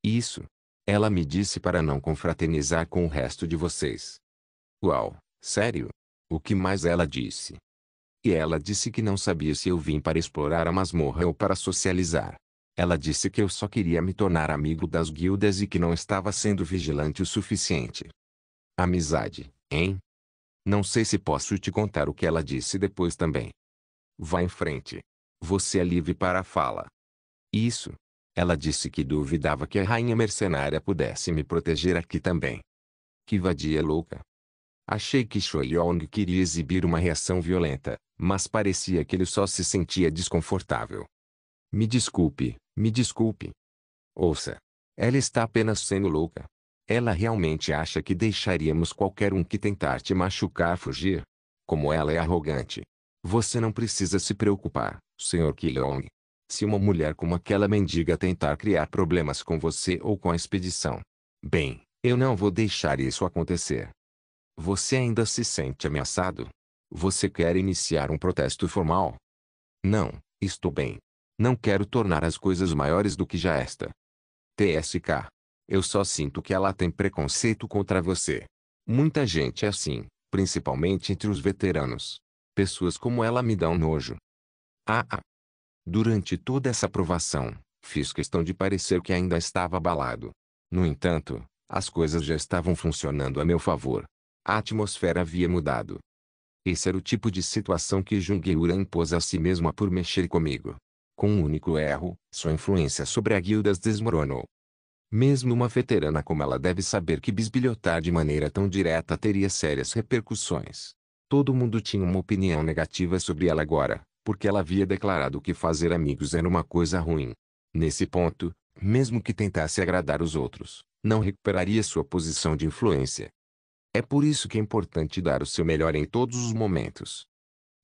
Isso. Ela me disse para não confraternizar com o resto de vocês. Uau, sério? O que mais ela disse? E ela disse que não sabia se eu vim para explorar a masmorra ou para socializar. Ela disse que eu só queria me tornar amigo das guildas e que não estava sendo vigilante o suficiente. Amizade, hein? Não sei se posso te contar o que ela disse depois também. Vá em frente. Você é livre para a fala. Isso. Ela disse que duvidava que a rainha mercenária pudesse me proteger aqui também. Que vadia louca. Achei que Choyong queria exibir uma reação violenta, mas parecia que ele só se sentia desconfortável. Me desculpe, me desculpe. Ouça. Ela está apenas sendo louca. Ela realmente acha que deixaríamos qualquer um que tentar te machucar fugir? Como ela é arrogante. Você não precisa se preocupar, Sr. Qilong. Se uma mulher como aquela mendiga tentar criar problemas com você ou com a expedição, bem, eu não vou deixar isso acontecer. Você ainda se sente ameaçado? Você quer iniciar um protesto formal? Não, estou bem. Não quero tornar as coisas maiores do que já esta. TSK. Eu só sinto que ela tem preconceito contra você. Muita gente é assim, principalmente entre os veteranos. Pessoas como ela me dão nojo. Ah. Durante toda essa provação, fiz questão de parecer que ainda estava abalado. No entanto, as coisas já estavam funcionando a meu favor. A atmosfera havia mudado. Esse era o tipo de situação que Jungeura impôs a si mesma por mexer comigo. Com um único erro, sua influência sobre a guilda desmoronou. Mesmo uma veterana como ela deve saber que bisbilhotar de maneira tão direta teria sérias repercussões. Todo mundo tinha uma opinião negativa sobre ela agora, porque ela havia declarado que fazer amigos era uma coisa ruim. Nesse ponto, mesmo que tentasse agradar os outros, não recuperaria sua posição de influência. É por isso que é importante dar o seu melhor em todos os momentos.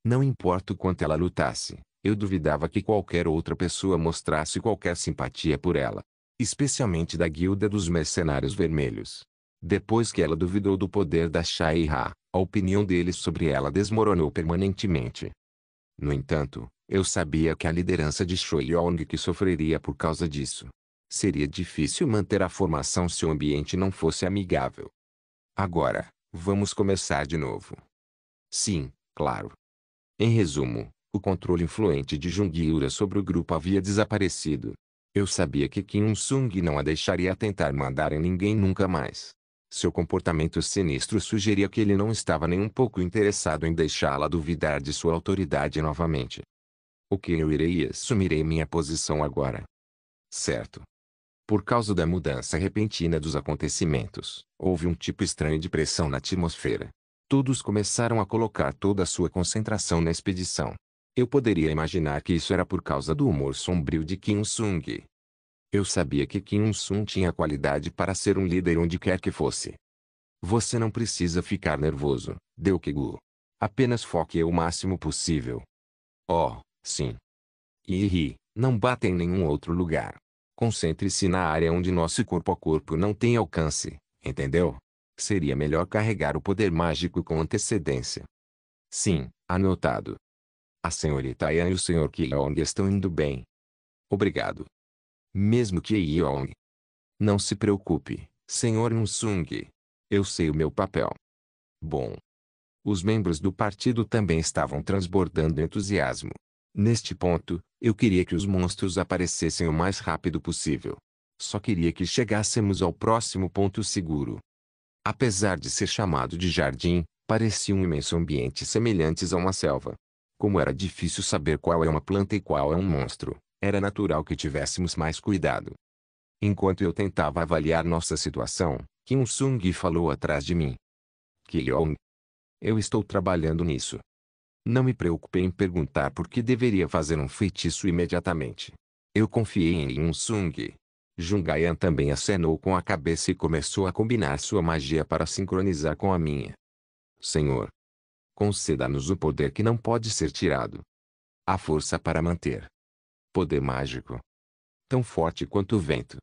Não importa o quanto ela lutasse, eu duvidava que qualquer outra pessoa mostrasse qualquer simpatia por ela. Especialmente da Guilda dos Mercenários Vermelhos. Depois que ela duvidou do poder da Shai-Ra, a opinião deles sobre ela desmoronou permanentemente. No entanto, eu sabia que a liderança de Choyong que sofreria por causa disso. Seria difícil manter a formação se o ambiente não fosse amigável. Agora, vamos começar de novo. Sim, claro. Em resumo, o controle influente de Jungiura sobre o grupo havia desaparecido. Eu sabia que Kim Il-sung não a deixaria tentar mandar em ninguém nunca mais. Seu comportamento sinistro sugeria que ele não estava nem um pouco interessado em deixá-la duvidar de sua autoridade novamente. O que eu irei assumirei minha posição agora. Certo. Por causa da mudança repentina dos acontecimentos, houve um tipo estranho de pressão na atmosfera. Todos começaram a colocar toda a sua concentração na expedição. Eu poderia imaginar que isso era por causa do humor sombrio de Kim Il-sung. Eu sabia que Kim Il-sung tinha qualidade para ser um líder onde quer que fosse. Você não precisa ficar nervoso, Deokegu. Apenas foque o máximo possível. Oh, sim. E não bata em nenhum outro lugar. Concentre-se na área onde nosso corpo a corpo não tem alcance, entendeu? Seria melhor carregar o poder mágico com antecedência. Sim, anotado. A senhorita Yan e o Sr. Qilong estão indo bem. Obrigado. Mesmo que Yeong. Não se preocupe, Sr. Il-sung. Eu sei o meu papel. Bom. Os membros do partido também estavam transbordando entusiasmo. Neste ponto, eu queria que os monstros aparecessem o mais rápido possível. Só queria que chegássemos ao próximo ponto seguro. Apesar de ser chamado de jardim, parecia um imenso ambiente semelhantes a uma selva. Como era difícil saber qual é uma planta e qual é um monstro, era natural que tivéssemos mais cuidado. Enquanto eu tentava avaliar nossa situação, Kim Il-sung falou atrás de mim. Qilong. Eu estou trabalhando nisso. Não me preocupei em perguntar por que deveria fazer um feitiço imediatamente. Eu confiei em Il-sung. Jungayan também acenou com a cabeça e começou a combinar sua magia para sincronizar com a minha. Senhor, conceda-nos o poder que não pode ser tirado. A força para manter. Poder mágico. Tão forte quanto o vento.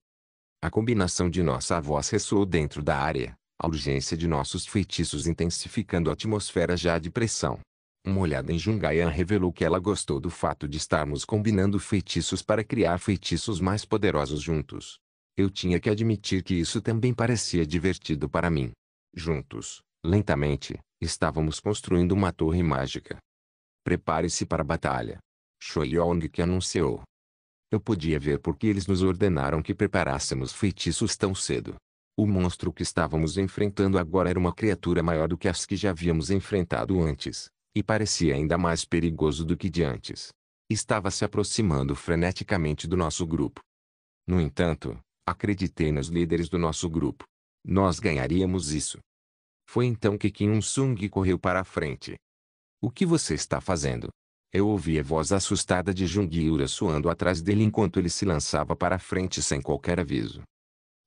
A combinação de nossa voz ressoou dentro da área, a urgência de nossos feitiços intensificando a atmosfera já de pressão. Uma olhada em Jungayan revelou que ela gostou do fato de estarmos combinando feitiços para criar feitiços mais poderosos juntos. Eu tinha que admitir que isso também parecia divertido para mim. Juntos, lentamente, estávamos construindo uma torre mágica. Prepare-se para a batalha. Choyong que anunciou. Eu podia ver por que eles nos ordenaram que preparássemos feitiços tão cedo. O monstro que estávamos enfrentando agora era uma criatura maior do que as que já havíamos enfrentado antes, e parecia ainda mais perigoso do que de antes. Estava se aproximando freneticamente do nosso grupo. No entanto, acreditei nos líderes do nosso grupo. Nós ganharíamos isso. Foi então que Kim Un-sung correu para a frente. O que você está fazendo? Eu ouvi a voz assustada de Jungiura soando atrás dele enquanto ele se lançava para a frente sem qualquer aviso.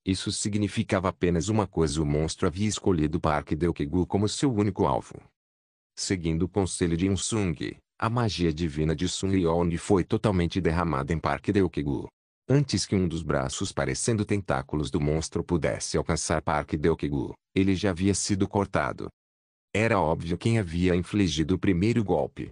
Isso significava apenas uma coisa: o monstro havia escolhido Park Deokegu como seu único alvo. Seguindo o conselho de Un-sung, a magia divina de Sun Yeon foi totalmente derramada em Park Deokegu. Antes que um dos braços parecendo tentáculos do monstro pudesse alcançar Park Deokegu, ele já havia sido cortado. Era óbvio quem havia infligido o primeiro golpe.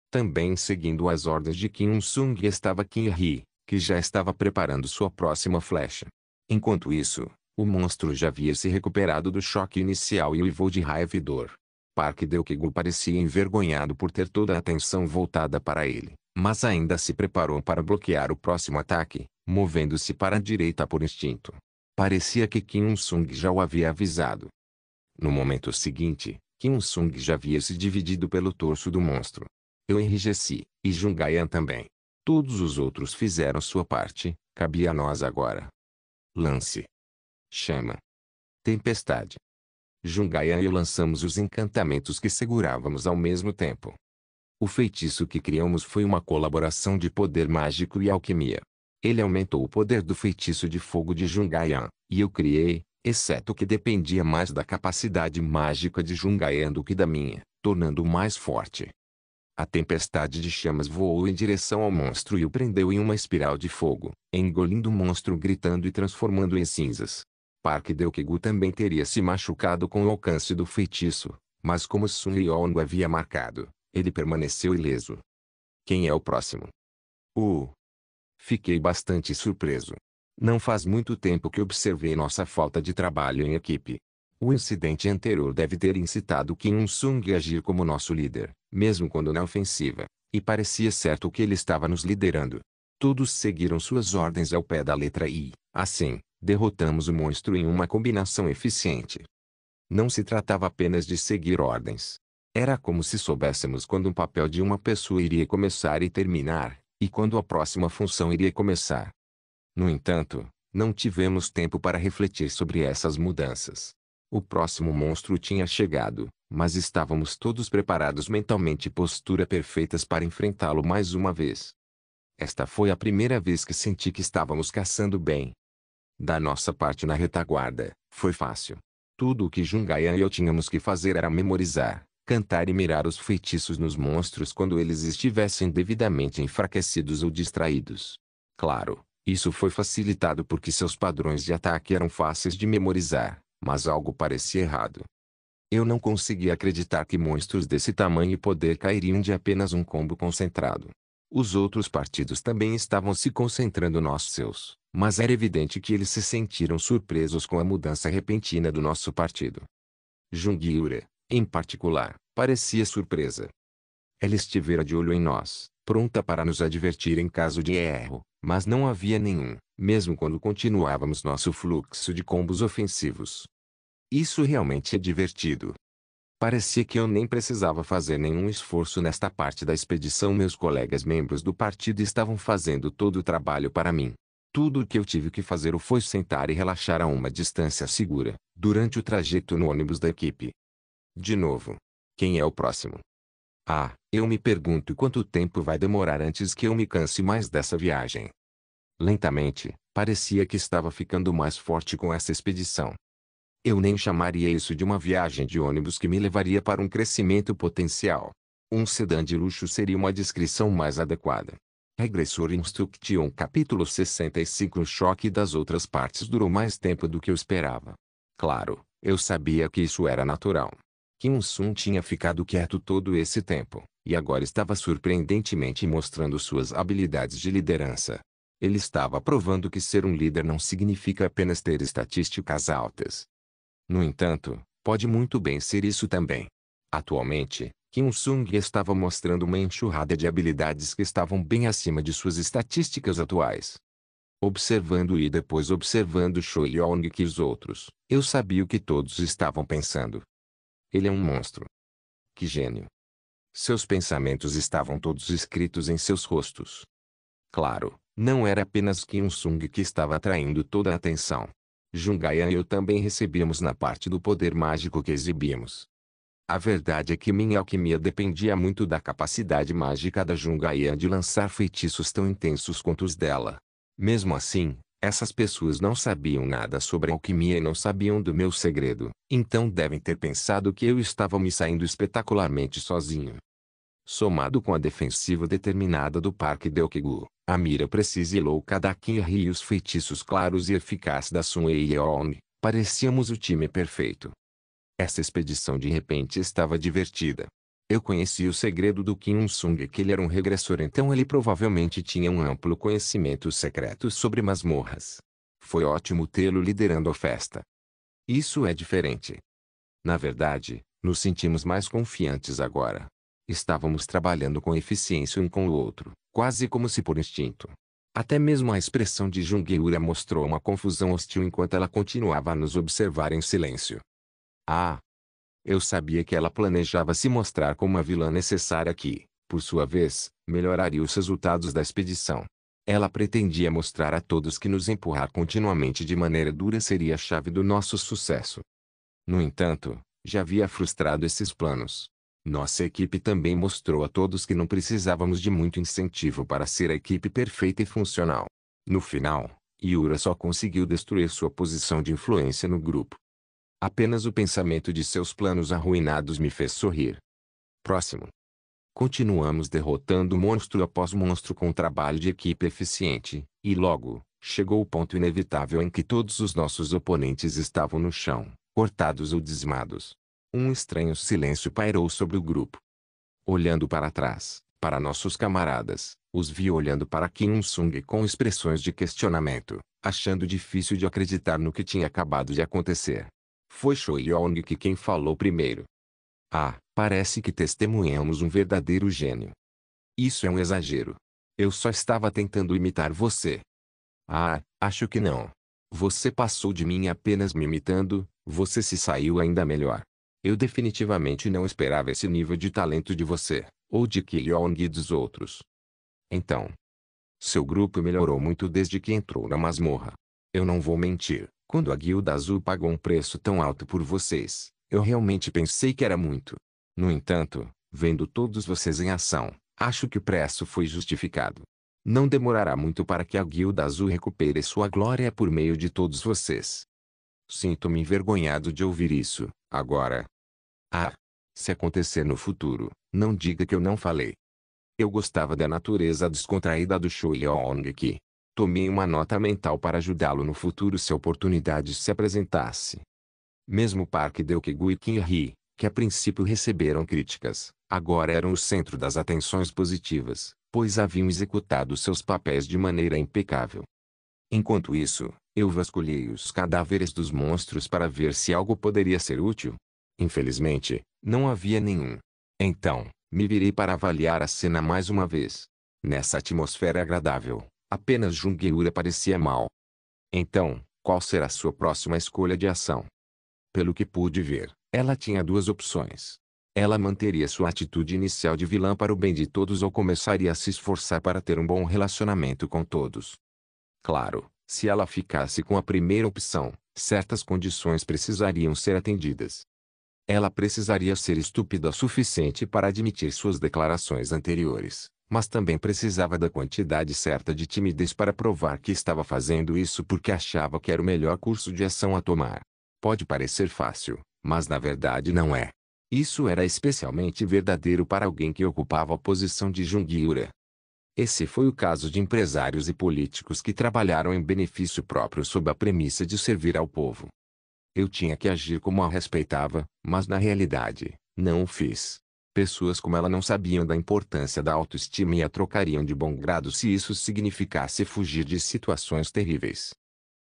Também seguindo as ordens de Kim Un-sung estava Kim Hee, que já estava preparando sua próxima flecha. Enquanto isso, o monstro já havia se recuperado do choque inicial e uivou de raiva e dor. Park Deokegu parecia envergonhado por ter toda a atenção voltada para ele, mas ainda se preparou para bloquear o próximo ataque, movendo-se para a direita por instinto. Parecia que Kim Un-sung já o havia avisado. No momento seguinte, Kim Un-sung já havia se dividido pelo torso do monstro. Eu enrijeci, e Jungayan também. Todos os outros fizeram sua parte, cabia a nós agora. Lance. Chama. Tempestade. Jungayan e eu lançamos os encantamentos que segurávamos ao mesmo tempo. O feitiço que criamos foi uma colaboração de poder mágico e alquimia. Ele aumentou o poder do feitiço de fogo de Jungayan, e eu criei, exceto que dependia mais da capacidade mágica de Jungayan do que da minha, tornando-o mais forte. A tempestade de chamas voou em direção ao monstro e o prendeu em uma espiral de fogo, engolindo o monstro gritando e transformando em cinzas. Park Deokegu também teria se machucado com o alcance do feitiço, mas como Sun Yeon o havia marcado, ele permaneceu ileso. Quem é o próximo? Fiquei bastante surpreso. Não faz muito tempo que observei nossa falta de trabalho em equipe. O incidente anterior deve ter incitado Kim Un-sung a agir como nosso líder, mesmo quando na ofensiva, e parecia certo que ele estava nos liderando. Todos seguiram suas ordens ao pé da letra e, assim, derrotamos o monstro em uma combinação eficiente. Não se tratava apenas de seguir ordens. Era como se soubéssemos quando um papel de uma pessoa iria começar e terminar, e quando a próxima função iria começar. No entanto, não tivemos tempo para refletir sobre essas mudanças. O próximo monstro tinha chegado, mas estávamos todos preparados mentalmente e postura perfeitas para enfrentá-lo mais uma vez. Esta foi a primeira vez que senti que estávamos caçando bem. Da nossa parte na retaguarda, foi fácil. Tudo o que Jungayan e eu tínhamos que fazer era memorizar, cantar e mirar os feitiços nos monstros quando eles estivessem devidamente enfraquecidos ou distraídos. Claro, isso foi facilitado porque seus padrões de ataque eram fáceis de memorizar, mas algo parecia errado. Eu não conseguia acreditar que monstros desse tamanho e poder cairiam de apenas um combo concentrado. Os outros partidos também estavam se concentrando nos seus, mas era evidente que eles se sentiram surpresos com a mudança repentina do nosso partido. Jungiura, em particular, parecia surpresa. Ela estivera de olho em nós, pronta para nos advertir em caso de erro, mas não havia nenhum, mesmo quando continuávamos nosso fluxo de combos ofensivos. Isso realmente é divertido. Parecia que eu nem precisava fazer nenhum esforço nesta parte da expedição. Meus colegas membros do partido estavam fazendo todo o trabalho para mim. Tudo o que eu tive que fazer foi sentar e relaxar a uma distância segura, durante o trajeto no ônibus da equipe. De novo. Quem é o próximo? Eu me pergunto quanto tempo vai demorar antes que eu me canse mais dessa viagem. Lentamente, parecia que estava ficando mais forte com essa expedição. Eu nem chamaria isso de uma viagem de ônibus que me levaria para um crescimento potencial. Um sedã de luxo seria uma descrição mais adequada. Regressor Instruction capítulo 65. O choque das outras partes durou mais tempo do que eu esperava. Claro, eu sabia que isso era natural. Kim Un-sung tinha ficado quieto todo esse tempo, e agora estava surpreendentemente mostrando suas habilidades de liderança. Ele estava provando que ser um líder não significa apenas ter estatísticas altas. No entanto, pode muito bem ser isso também. Atualmente, Kim Un-sung estava mostrando uma enxurrada de habilidades que estavam bem acima de suas estatísticas atuais. Observando e depois observando Choi Yong-ki e os outros, eu sabia o que todos estavam pensando. Ele é um monstro. Que gênio. Seus pensamentos estavam todos escritos em seus rostos. Claro, não era apenas Kim Il-sung que estava atraindo toda a atenção. Jung-Ayan e eu também recebíamos na parte do poder mágico que exibíamos. A verdade é que minha alquimia dependia muito da capacidade mágica da Jung-Ayan de lançar feitiços tão intensos quanto os dela. Mesmo assim, essas pessoas não sabiam nada sobre alquimia e não sabiam do meu segredo, então devem ter pensado que eu estava me saindo espetacularmente sozinho. Somado com a defensiva determinada do Parque Deokigu, a mira precisa e louca da Qin-Ri e os feitiços claros e eficazes da Sun Yeon, parecíamos o time perfeito. Essa expedição de repente estava divertida. Eu conhecia o segredo do Kim Il-sung, que ele era um regressor, então ele provavelmente tinha um amplo conhecimento secreto sobre masmorras. Foi ótimo tê-lo liderando a festa. Isso é diferente. Na verdade, nos sentimos mais confiantes agora. Estávamos trabalhando com eficiência um com o outro, quase como se por instinto. Até mesmo a expressão de Jung-Eura mostrou uma confusão hostil enquanto ela continuava a nos observar em silêncio. Ah! Eu sabia que ela planejava se mostrar como uma vilã necessária que, por sua vez, melhoraria os resultados da expedição. Ela pretendia mostrar a todos que nos empurrar continuamente de maneira dura seria a chave do nosso sucesso. No entanto, já havia frustrado esses planos. Nossa equipe também mostrou a todos que não precisávamos de muito incentivo para ser a equipe perfeita e funcional. No final, Yura só conseguiu destruir sua posição de influência no grupo. Apenas o pensamento de seus planos arruinados me fez sorrir. Próximo. Continuamos derrotando monstro após monstro com um trabalho de equipe eficiente, e logo, chegou o ponto inevitável em que todos os nossos oponentes estavam no chão, cortados ou dizimados. Um estranho silêncio pairou sobre o grupo. Olhando para trás, para nossos camaradas, os vi olhando para Kim Il-sung com expressões de questionamento, achando difícil de acreditar no que tinha acabado de acontecer. Foi Choi Yong-ki quem falou primeiro. Ah, parece que testemunhamos um verdadeiro gênio. Isso é um exagero. Eu só estava tentando imitar você. Ah, acho que não. Você passou de mim apenas me imitando, você se saiu ainda melhor. Eu definitivamente não esperava esse nível de talento de você, ou de Ki Yong e dos outros. Então, seu grupo melhorou muito desde que entrou na masmorra. Eu não vou mentir. Quando a Guilda Azul pagou um preço tão alto por vocês, eu realmente pensei que era muito. No entanto, vendo todos vocês em ação, acho que o preço foi justificado. Não demorará muito para que a Guilda Azul recupere sua glória por meio de todos vocês. Sinto-me envergonhado de ouvir isso, agora. Ah! Se acontecer no futuro, não diga que eu não falei. Eu gostava da natureza descontraída do Choi Yong-ki. Tomei uma nota mental para ajudá-lo no futuro se a oportunidade se apresentasse. Mesmo Park Deokigu e Qin-Ri, que a princípio receberam críticas, agora eram o centro das atenções positivas, pois haviam executado seus papéis de maneira impecável. Enquanto isso, eu vasculhei os cadáveres dos monstros para ver se algo poderia ser útil. Infelizmente, não havia nenhum. Então, me virei para avaliar a cena mais uma vez. Nessa atmosfera agradável, apenas Jung-Eura parecia mal. Então, qual será sua próxima escolha de ação? Pelo que pude ver, ela tinha duas opções. Ela manteria sua atitude inicial de vilã para o bem de todos ou começaria a se esforçar para ter um bom relacionamento com todos. Claro, se ela ficasse com a primeira opção, certas condições precisariam ser atendidas. Ela precisaria ser estúpida o suficiente para admitir suas declarações anteriores, mas também precisava da quantidade certa de timidez para provar que estava fazendo isso porque achava que era o melhor curso de ação a tomar. Pode parecer fácil, mas na verdade não é. Isso era especialmente verdadeiro para alguém que ocupava a posição de Jung-Eura. Esse foi o caso de empresários e políticos que trabalharam em benefício próprio sob a premissa de servir ao povo. Eu tinha que agir como a respeitava, mas na realidade, não o fiz. Pessoas como ela não sabiam da importância da autoestima e a trocariam de bom grado se isso significasse fugir de situações terríveis.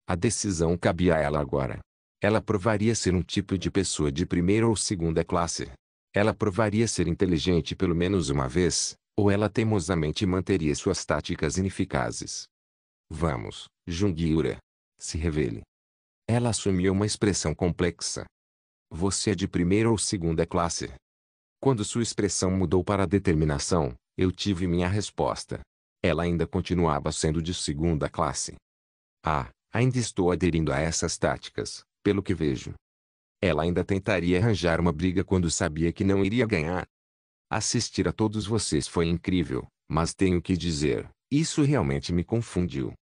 A decisão cabia a ela agora. Ela provaria ser um tipo de pessoa de primeira ou segunda classe. Ela provaria ser inteligente pelo menos uma vez, ou ela teimosamente manteria suas táticas ineficazes. Vamos, Jungiura. Se revele. Ela assumiu uma expressão complexa. Você é de primeira ou segunda classe? Quando sua expressão mudou para determinação, eu tive minha resposta. Ela ainda continuava sendo de segunda classe. Ah, ainda estou aderindo a essas táticas, pelo que vejo. Ela ainda tentaria arranjar uma briga quando sabia que não iria ganhar. Assistir a todos vocês foi incrível, mas tenho que dizer, isso realmente me confundiu.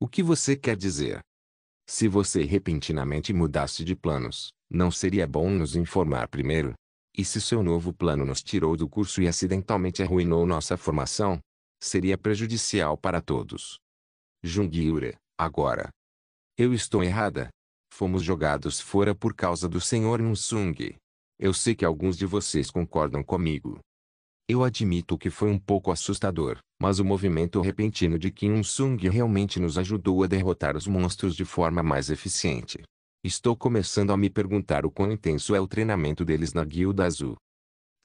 O que você quer dizer? Se você repentinamente mudasse de planos, não seria bom nos informar primeiro? E se seu novo plano nos tirou do curso e acidentalmente arruinou nossa formação? Seria prejudicial para todos. Jungiura, agora. Eu estou errada. Fomos jogados fora por causa do Sr. Nunsung. Eu sei que alguns de vocês concordam comigo. Eu admito que foi um pouco assustador, mas o movimento repentino de Kim Il-sung realmente nos ajudou a derrotar os monstros de forma mais eficiente. Estou começando a me perguntar o quão intenso é o treinamento deles na Guilda Azul.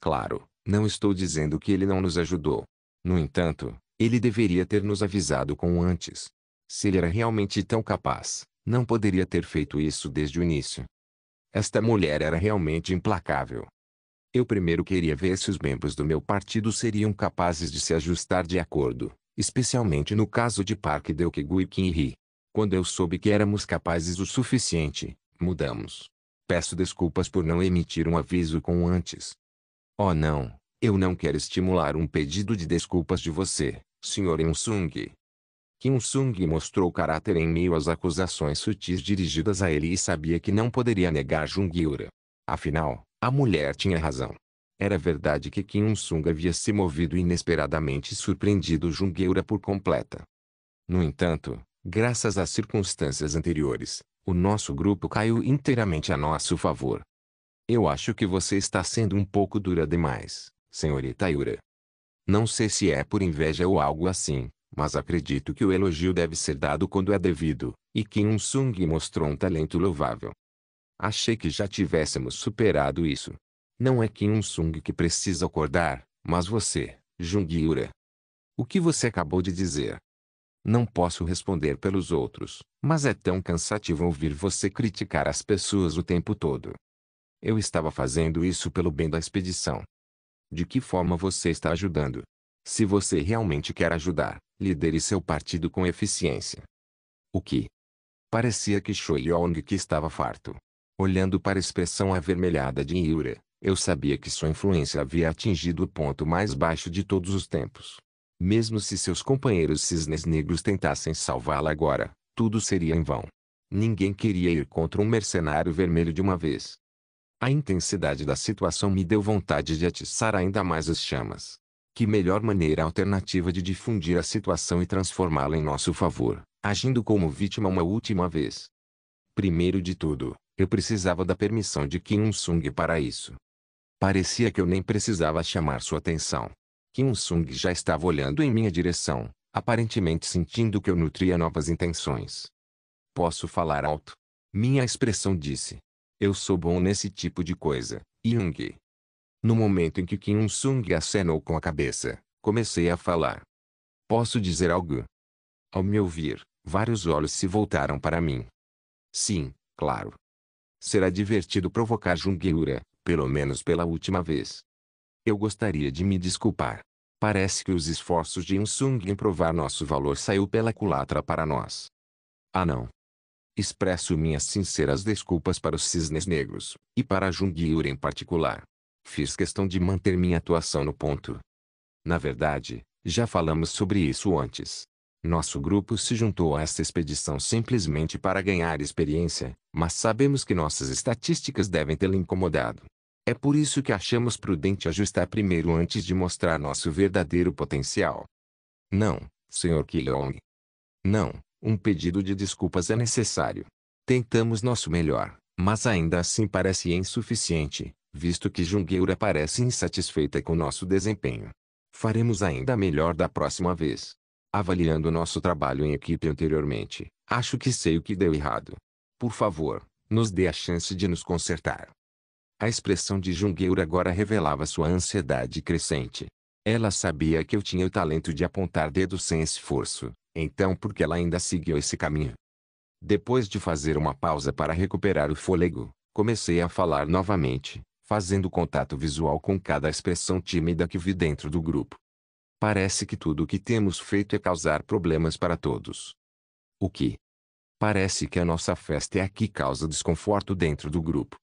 Claro, não estou dizendo que ele não nos ajudou. No entanto, ele deveria ter nos avisado com antes. Se ele era realmente tão capaz, não poderia ter feito isso desde o início. Esta mulher era realmente implacável. Eu primeiro queria ver se os membros do meu partido seriam capazes de se ajustar de acordo, especialmente no caso de Park Deok-gu e Kim Hee. Quando eu soube que éramos capazes o suficiente, mudamos. Peço desculpas por não emitir um aviso com antes. Oh não, eu não quero estimular um pedido de desculpas de você, Sr. Eun-sung. Kim Il-sung mostrou caráter em meio às acusações sutis dirigidas a ele e sabia que não poderia negar Jungiura. Afinal, a mulher tinha razão. Era verdade que Kim Il-sung havia se movido inesperadamente e surpreendido Jungiura por completa. No entanto, graças às circunstâncias anteriores, o nosso grupo caiu inteiramente a nosso favor. Eu acho que você está sendo um pouco dura demais, senhorita Yura. Não sei se é por inveja ou algo assim, mas acredito que o elogio deve ser dado quando é devido, e Kim Il-sung mostrou um talento louvável. Achei que já tivéssemos superado isso. Não é Kim Il-sung que precisa acordar, mas você, Jungiura. O que você acabou de dizer? Não posso responder pelos outros, mas é tão cansativo ouvir você criticar as pessoas o tempo todo. Eu estava fazendo isso pelo bem da expedição. De que forma você está ajudando? Se você realmente quer ajudar, lidere seu partido com eficiência. O que? Parecia que Choi Yong que estava farto. Olhando para a expressão avermelhada de Yura, eu sabia que sua influência havia atingido o ponto mais baixo de todos os tempos. Mesmo se seus companheiros cisnes negros tentassem salvá-la agora, tudo seria em vão. Ninguém queria ir contra um mercenário vermelho de uma vez. A intensidade da situação me deu vontade de atiçar ainda mais as chamas. Que melhor maneira alternativa de difundir a situação e transformá-la em nosso favor, agindo como vítima uma última vez. Primeiro de tudo, eu precisava da permissão de Kim Il-sung para isso. Parecia que eu nem precisava chamar sua atenção. Kim Il-sung já estava olhando em minha direção, aparentemente sentindo que eu nutria novas intenções. Posso falar alto? Minha expressão disse. Eu sou bom nesse tipo de coisa, Young. No momento em que Kim Il-sung acenou com a cabeça, comecei a falar. Posso dizer algo? Ao me ouvir, vários olhos se voltaram para mim. Sim, claro. Será divertido provocar Jungiura, pelo menos pela última vez. Eu gostaria de me desculpar. Parece que os esforços de Il-sung em provar nosso valor saiu pela culatra para nós. Ah não. Expresso minhas sinceras desculpas para os cisnes negros, e para Jungiura em particular. Fiz questão de manter minha atuação no ponto. Na verdade, já falamos sobre isso antes. Nosso grupo se juntou a esta expedição simplesmente para ganhar experiência, mas sabemos que nossas estatísticas devem tê-lo incomodado. É por isso que achamos prudente ajustar primeiro antes de mostrar nosso verdadeiro potencial. Não, Sr. Kilong. Não, um pedido de desculpas é necessário. Tentamos nosso melhor, mas ainda assim parece insuficiente, visto que Jungiura parece insatisfeita com nosso desempenho. Faremos ainda melhor da próxima vez. Avaliando nosso trabalho em equipe anteriormente, acho que sei o que deu errado. Por favor, nos dê a chance de nos consertar. A expressão de Jungiura agora revelava sua ansiedade crescente. Ela sabia que eu tinha o talento de apontar dedos sem esforço, Então por que ela ainda seguiu esse caminho? Depois de fazer uma pausa para recuperar o fôlego, comecei a falar novamente, fazendo contato visual com cada expressão tímida que vi dentro do grupo. Parece que tudo o que temos feito é causar problemas para todos. O que? Parece que a nossa festa é a que causa desconforto dentro do grupo.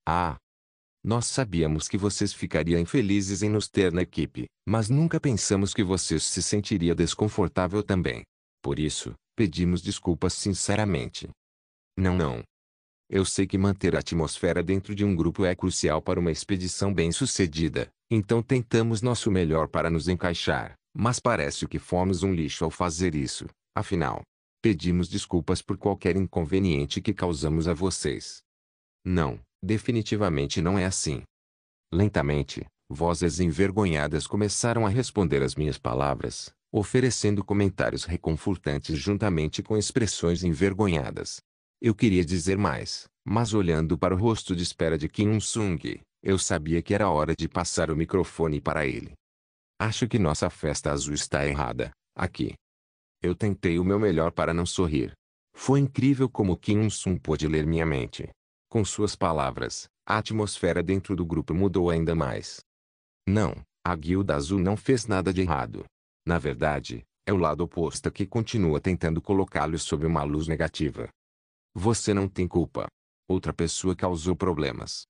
Ah! Nós sabíamos que vocês ficariam infelizes em nos ter na equipe, mas nunca pensamos que vocês se sentiria desconfortável também. Por isso, pedimos desculpas sinceramente. Não. Eu sei que manter a atmosfera dentro de um grupo é crucial para uma expedição bem-sucedida, então tentamos nosso melhor para nos encaixar, mas parece que fomos um lixo ao fazer isso. Afinal, pedimos desculpas por qualquer inconveniente que causamos a vocês. Não, definitivamente não é assim. Lentamente, vozes envergonhadas começaram a responder às minhas palavras, oferecendo comentários reconfortantes juntamente com expressões envergonhadas. Eu queria dizer mais, mas olhando para o rosto de espera de Kim Un-sung, eu sabia que era hora de passar o microfone para ele. Acho que nossa festa azul está errada, aqui. Eu tentei o meu melhor para não sorrir. Foi incrível como Kim Un-sung pôde ler minha mente. Com suas palavras, a atmosfera dentro do grupo mudou ainda mais. Não, a Guilda Azul não fez nada de errado. Na verdade, é o lado oposto que continua tentando colocá-los sob uma luz negativa. Você não tem culpa. Outra pessoa causou problemas.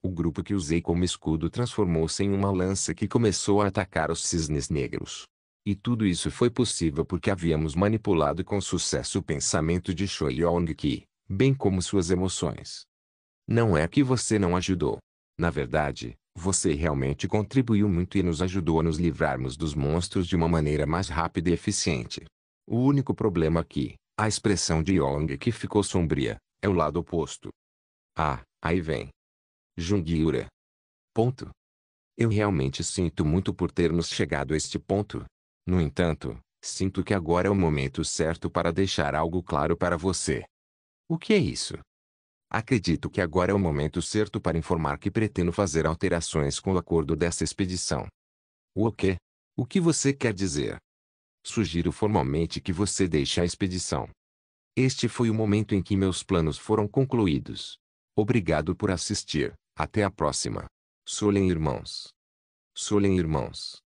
O grupo que usei como escudo transformou-se em uma lança que começou a atacar os cisnes negros. E tudo isso foi possível porque havíamos manipulado com sucesso o pensamento de Choi Yong-ki, bem como suas emoções. Não é que você não ajudou. Na verdade, você realmente contribuiu muito e nos ajudou a nos livrarmos dos monstros de uma maneira mais rápida e eficiente. O único problema aqui, a expressão de Yong que ficou sombria, é o lado oposto. Ah, aí vem. Jungiura. Ponto. Eu realmente sinto muito por termos chegado a este ponto. No entanto, sinto que agora é o momento certo para deixar algo claro para você. O que é isso? Acredito que agora é o momento certo para informar que pretendo fazer alterações com o acordo dessa expedição. O quê? O que você quer dizer? Sugiro formalmente que você deixe a expedição. Este foi o momento em que meus planos foram concluídos. Obrigado por assistir. Até a próxima. Solen Irmãos. Solen Irmãos.